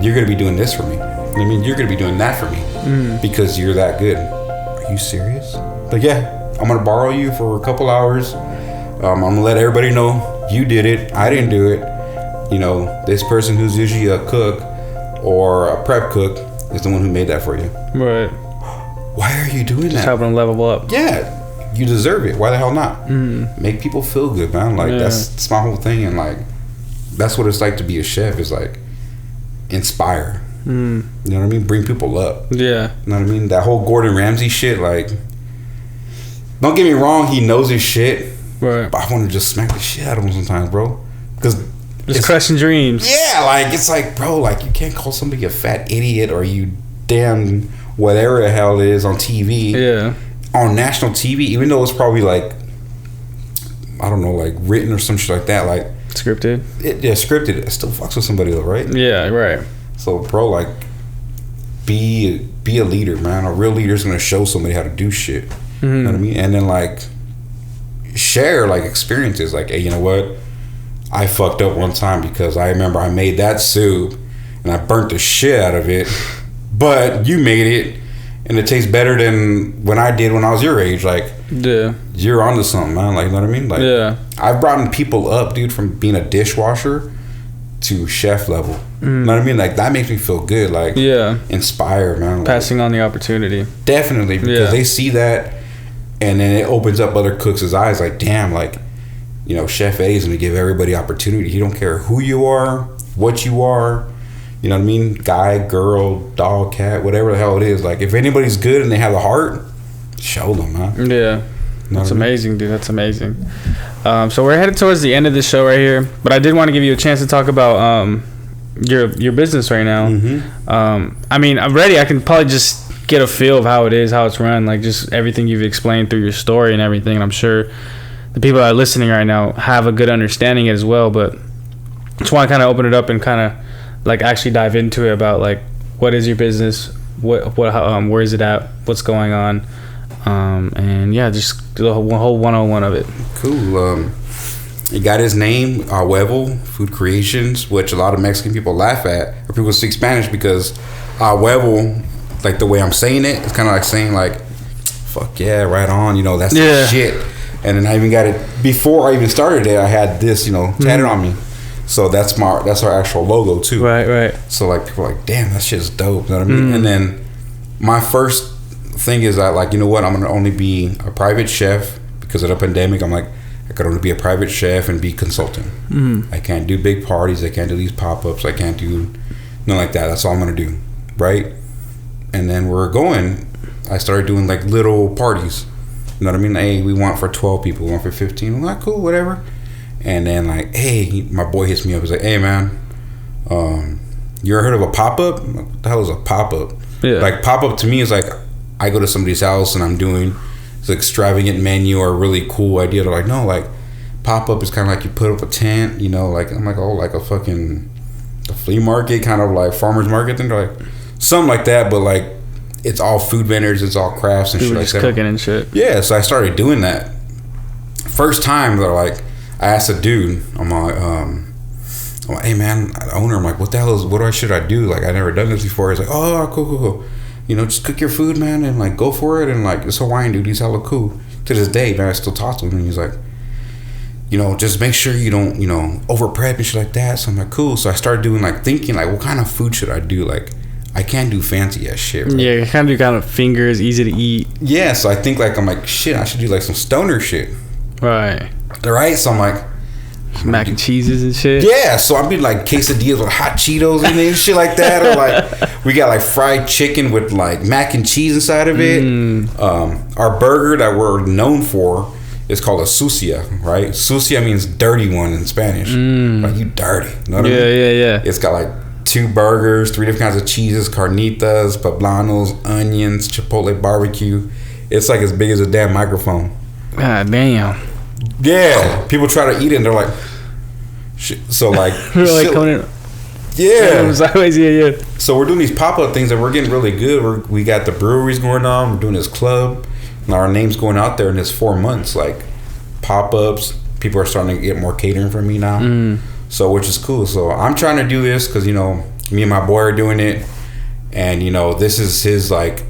S2: You're gonna be doing this for me. You know what I mean? You're gonna be doing that for me because you're that good. Are you serious? Like, yeah. I'm gonna borrow you for a couple hours. I'm gonna let everybody know you did it. I didn't do it. You know, this person who's usually a cook or a prep cook is the one who made that for you.
S1: Right.
S2: Why are you doing that?
S1: Just helping them level up.
S2: Yeah, you deserve it. Why the hell not? Make people feel good, man. Like that's my whole thing, and like that's what it's like to be a chef. Is like inspire. You know what I mean? Bring people up.
S1: Yeah.
S2: You know what I mean? That whole Gordon Ramsay shit, like. Don't get me wrong, he knows his shit.
S1: Right.
S2: But I want to just smack the shit out of him sometimes, bro. Because
S1: just crushing dreams.
S2: Yeah, like, it's like, bro, like, you can't call somebody a fat idiot or you damn whatever the hell it is on TV.
S1: Yeah.
S2: On national TV, even though it's probably, like, I don't know, like, written or some shit like that. Like,
S1: scripted?
S2: Scripted. It still fucks with somebody, though, right?
S1: Yeah, right.
S2: So, bro, like, be a leader, man. A real leader is going to show somebody how to do shit. You know what I mean? And then like share like experiences, like, hey, you know what? I fucked up one time because I remember I made that soup and I burnt the shit out of it, but you made it and it tastes better than when I did when I was your age. Like, yeah, you're onto something, man. Like, you know what I mean? Like, yeah, I've brought people up, dude, from being a dishwasher to chef level. You know what I mean? Like, that makes me feel good. Like, yeah, inspired, man. Like,
S1: passing on the opportunity.
S2: Definitely, because they see that. And then it opens up other cooks' eyes, like, damn, like, you know, Chef A is going to give everybody opportunity. He don't care who you are, what you are, you know what I mean? Guy, girl, dog, cat, whatever the hell it is. Like, if anybody's good and they have a heart, show them, man.
S1: Yeah. That's amazing, dude. That's amazing. So we're headed towards the end of the show right here, but I did want to give you a chance to talk about your business right now. I mean, I'm ready. I can probably just get a feel of how it is, how it's run, like just everything you've explained through your story and everything. And I'm sure the people that are listening right now have a good understanding as well, but just want to kind of open it up and kind of like actually dive into it about like what is your business, where is it at, what's going on, and yeah, just the whole 101 of it.
S2: Cool. It got his name, Huevo Food Creations, which a lot of Mexican people laugh at, or people speak Spanish because Huevo, like the way I'm saying it, it's kind of like saying like, fuck yeah, right on, you know, that's the shit. And then I even got it, before I even started it, I had this, you know, tatted on me. So that's our actual logo too.
S1: Right.
S2: So like people are like, damn, that shit's dope. You know what I mean? And then my first thing is that like, you know what, I'm gonna only be a private chef because of the pandemic. I'm like, I could only be a private chef and be consultant. I can't do big parties. I can't do these pop-ups. I can't do nothing like that. That's all I'm gonna do, right? And then I started doing like little parties. You know what I mean? Hey, we want for 12 people, we want for 15. I'm like, cool, whatever. And then like, hey, my boy hits me up. He's like, hey man, you ever heard of a pop-up? What the hell is a pop-up? Yeah. Like pop-up to me is like, I go to somebody's house and I'm doing this extravagant menu or a really cool idea. They're like, no, like pop-up is kind of like you put up a tent, you know, like I'm like, oh, like a flea market, kind of like farmer's market thing. They're like something like that, but like it's all food vendors, it's all crafts and shit like that.
S1: Cooking and shit.
S2: Yeah, so I started doing that. First time, they're like, I asked a dude, I'm like, hey man, the owner, I'm like, what should I do? Like, I never done this before. He's like, oh, cool. You know, just cook your food, man, and like go for it. And like, this Hawaiian dude, he's hella cool. To this day, man, I still talk to him, and he's like, you know, just make sure you don't, you know, over prep and shit like that. So I'm like, cool. So I started doing like thinking like, what kind of food should I do? Like, I can't do fancy ass shit. Right?
S1: Yeah, you can't do kind of fingers, easy to eat.
S2: Yeah, so I think like, I'm like, shit, I should do like some stoner shit.
S1: Right.
S2: So I'm like,
S1: mac and cheeses and shit.
S2: Yeah, so I'm doing like quesadillas with hot Cheetos and shit like that. Or like, we got like fried chicken with like mac and cheese inside of it. Our burger that we're known for is called a sucia, right? Sucia means dirty one in Spanish. Like, you dirty. You know what I mean?
S1: Yeah.
S2: It's got like 2 burgers, 3 different kinds of cheeses, carnitas, poblanos, onions, chipotle barbecue. It's like as big as a damn microphone.
S1: God damn.
S2: Yeah. People try to eat it and they're like, shit. So like,
S1: really coming in.
S2: Yeah.
S1: Sideways, yeah.
S2: So we're doing these pop-up things and we're getting really good. We got the breweries going on. We're doing this club. And our name's going out there in this 4 months. Like, pop-ups. People are starting to get more catering from me now. So, which is cool. So I'm trying to do this because, you know, me and my boy are doing it. And, you know, this is his, like,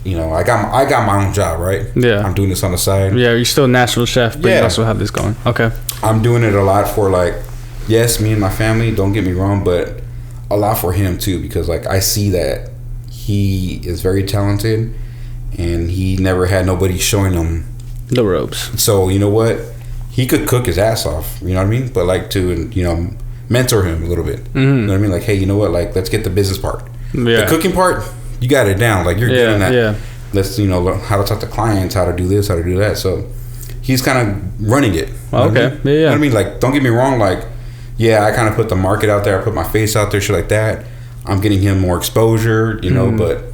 S2: you know, I got my own job, right?
S1: Yeah.
S2: I'm doing this on the side.
S1: Yeah, you're still a national chef, but you also have this going. Okay.
S2: I'm doing it a lot for, like, yes, me and my family, don't get me wrong, but a lot for him, too, because, like, I see that he is very talented and he never had nobody showing him
S1: the ropes.
S2: So, you know what? He could cook his ass off, you know what I mean? But, like, to, you know, mentor him a little bit. You know what I mean? Like, hey, you know what? Like, let's get the business part. Yeah. The cooking part, you got it down. Like, you're doing that. Yeah. Let's, you know, learn how to talk to clients, how to do this, how to do that. So he's kind of running it.
S1: Okay.
S2: I mean? Yeah. You know what I mean? Like, don't get me wrong. Like, yeah, I kind of put the market out there. I put my face out there, shit like that. I'm getting him more exposure, you know, but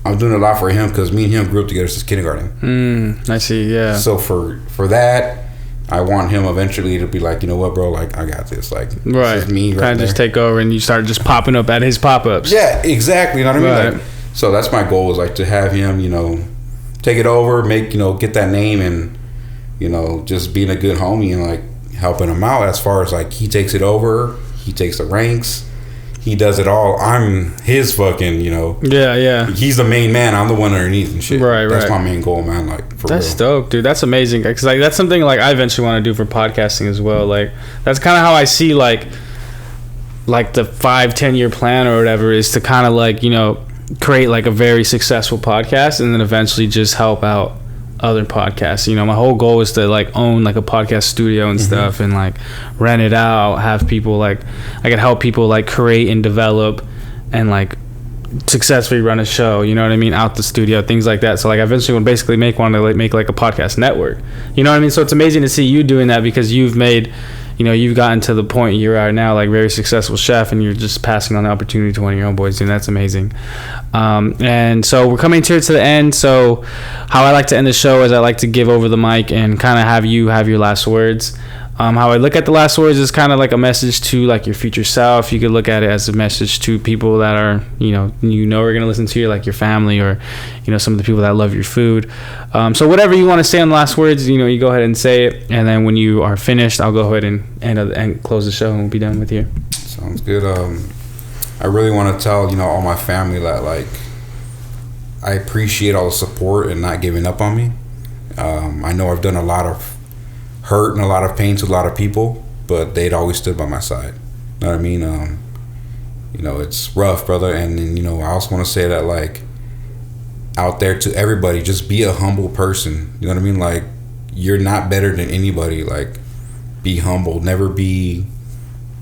S2: I'm doing a lot for him because me and him grew up together since kindergarten.
S1: I see. Yeah.
S2: So for that, I want him eventually to be like, you know what, bro? Like, I got this. Like,
S1: right.
S2: This is me right
S1: kind of just take over and you start just popping up at his pop-ups.
S2: Yeah, exactly. You know what I mean? Like, so that's my goal, is like to have him, you know, take it over, make, you know, get that name and, you know, just being a good homie and like helping him out as far as like he takes it over, he takes the ranks, he does it all. I'm his fucking, you know.
S1: Yeah.
S2: He's the main man. I'm the one underneath and shit.
S1: Right.
S2: That's my main goal, man. Like, for
S1: that's
S2: real.
S1: dope, dude. That's amazing. Because like that's something like I eventually want to do for podcasting as well. Like that's kind of how I see like the 5-10 year plan or whatever is to kind of like, you know, create like a very successful podcast and then eventually just help out other podcasts. You know, my whole goal is to like own like a podcast studio and stuff and like rent it out, have people like I could help people like create and develop and like successfully run a show, you know what I mean, out the studio, things like that. So like I eventually would basically make like a podcast network, you know what I mean. So it's amazing to see you doing that, because you've made, you know, you've gotten to the point you are now, like very successful chef, and you're just passing on the opportunity to one of your own boys, and that's amazing. And so we're coming to the end. So how I like to end the show is I like to give over the mic and kind of have you have your last words. How I look at the last words is kind of like a message to like your future self. You could look at it as a message to people that are, you know are going to listen to you, like your family, or, you know, some of the people that love your food. So whatever you want to say on the last words, you know, you go ahead and say it. And then when you are finished, I'll go ahead and close the show, and we'll be done with you.
S2: Sounds good. I really want to tell, you know, all my family that, like, I appreciate all the support and not giving up on me. I know I've done a lot of hurt and a lot of pain to a lot of people, but they'd always stood by my side. You know what I mean? You know, it's rough, brother. And then, you know, I also want to say that, like, out there to everybody, just be a humble person. You know what I mean? Like, you're not better than anybody. Like, be humble. Never be,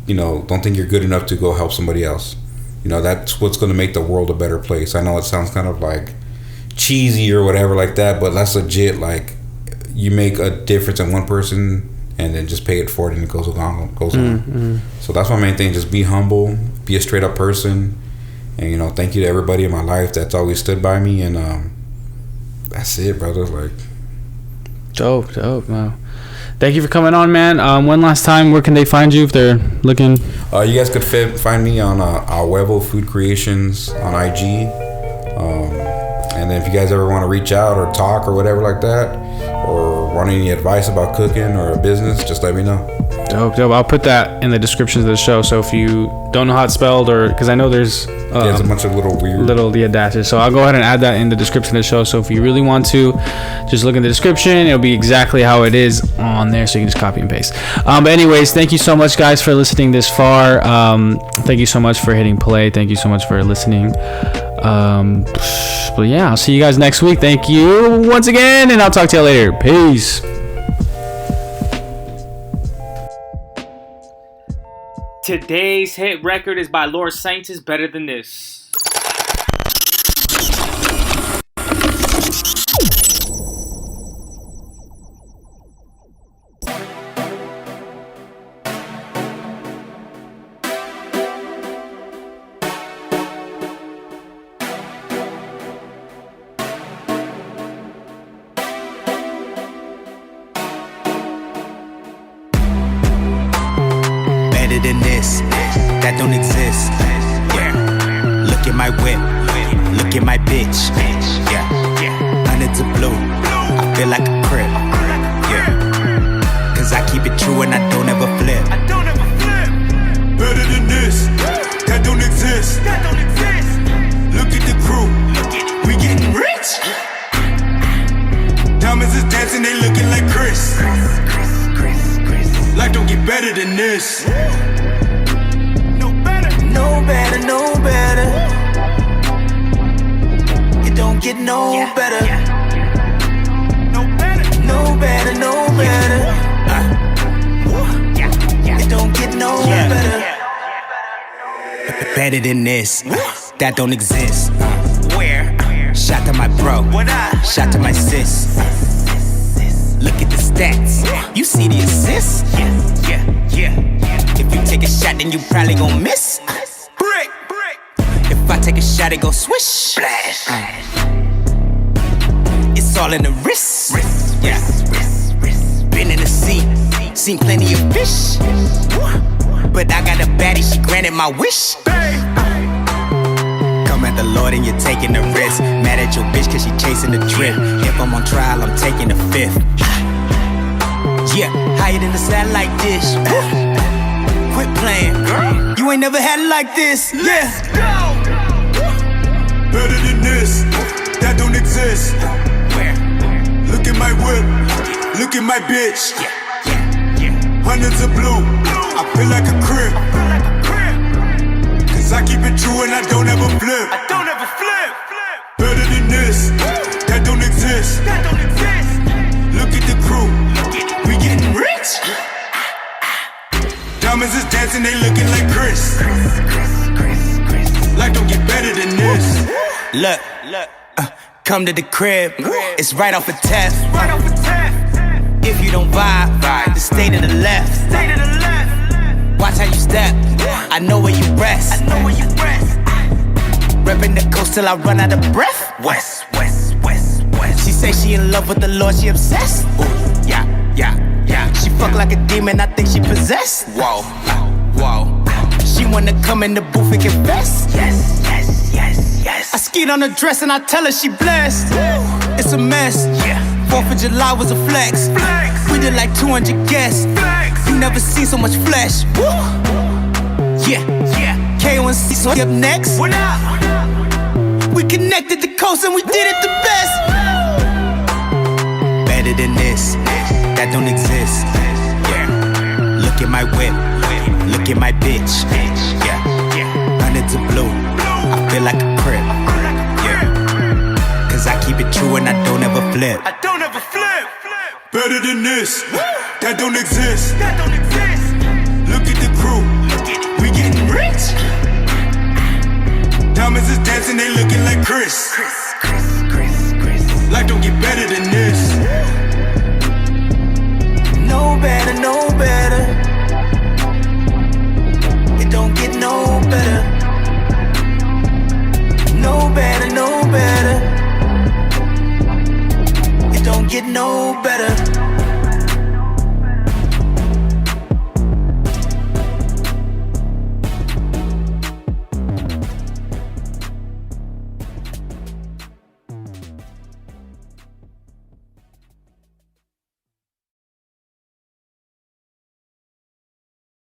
S2: you know, don't think you're good enough to go help somebody else. You know, that's what's going to make the world a better place. I know it sounds kind of like cheesy or whatever like that, but that's legit. Like, you make a difference in one person and then just pay it forward, and it goes on.
S1: Mm-hmm.
S2: So that's my main thing. Just be humble, be a straight up person. And, you know, thank you to everybody in my life that's always stood by me. And that's it, brother. Like,
S1: dope. Wow. Thank you for coming on, man. One last time, where can they find you if they're looking?
S2: You guys could find me on Huevo Food Creations on IG. And then if you guys ever want to reach out or talk or whatever like that, or want any advice about cooking or a business, just let me know.
S1: Dope. I'll put that in the description of the show. So if you don't know how it's spelled, or because I know there's
S2: there's a bunch of little
S1: dashes. So I'll go ahead and add that in the description of the show. So if you really want to, just look in the description. It'll be exactly how it is on there. So you can just copy and paste. But anyways, thank you so much, guys, for listening this far. Thank you so much for hitting play. Thank you so much for listening. But yeah, I'll see you guys next week. Thank you once again, and I'll talk to you later. Peace.
S3: Today's hit record is by Lord Sanctus, Better Than This.
S4: Than this, that don't exist. Yeah, look at my whip, look at my bitch. Yeah, hundreds of blue, I feel like a crib. Yeah, cause I keep it true and I don't ever flip. Better than this, that don't exist. Look at the crew, we getting rich. Diamonds is dancing, they looking like Chris. Life don't get better than this. No better. It don't get no better. No better. It don't get no better. Better than this. That don't exist. Where? Shot to my bro. Shot to my sis. Look at the stats. You see the assists? Yeah. If you take a shot, then you probably gon' miss. Break. If I take a shot, it gon' swish. Splash. It's all in the wrist. Yeah. Been in the sea, seen plenty of fish. But I got a baddie, she granted my wish. Come at the Lord and you're taking the risk. Mad at your bitch cause she chasing the drip. If I'm on trial, I'm taking the fifth. Yeah, higher than the satellite dish. Quit playing, girl. You ain't never had it like this. Yeah. Better than this. That don't exist. Where? Look at my whip. Look at my bitch. Yeah. Hundreds of blue. I feel like a crib. Cause I keep it true and I don't ever flip. Better than this. That don't exist. Look at the crew. We getting rich. Diamonds is dancing, they looking like Chris. Life don't get better than this. Look, come to the crib. It's right off a test. If you don't vibe, just stay to the left. Watch how you step. I know where you rest. Reppin' the coast till I run out of breath. West. She say she in love with the Lord, she obsessed. Ooh, yeah. She fuck like a demon, I think she possessed. Whoa. She wanna come in the booth and confess. Yes. I skied on her dress and I tell her she blessed. It's a mess. 4th of July was a flex. We did like 200 guests. You never seen so much flesh. Yeah. K1C so up next. We connected the coast and we did it the best. Better than this, that don't exist. Yeah. Look at my whip, look at my bitch. Yeah. Hundreds of blue, I feel like a crib. Yeah. Cause I keep it true and I don't ever flip.
S5: Better than this, that don't exist. Look at the crew, we getting rich. Diamonds is dancing, they looking like Chris. Life don't get better than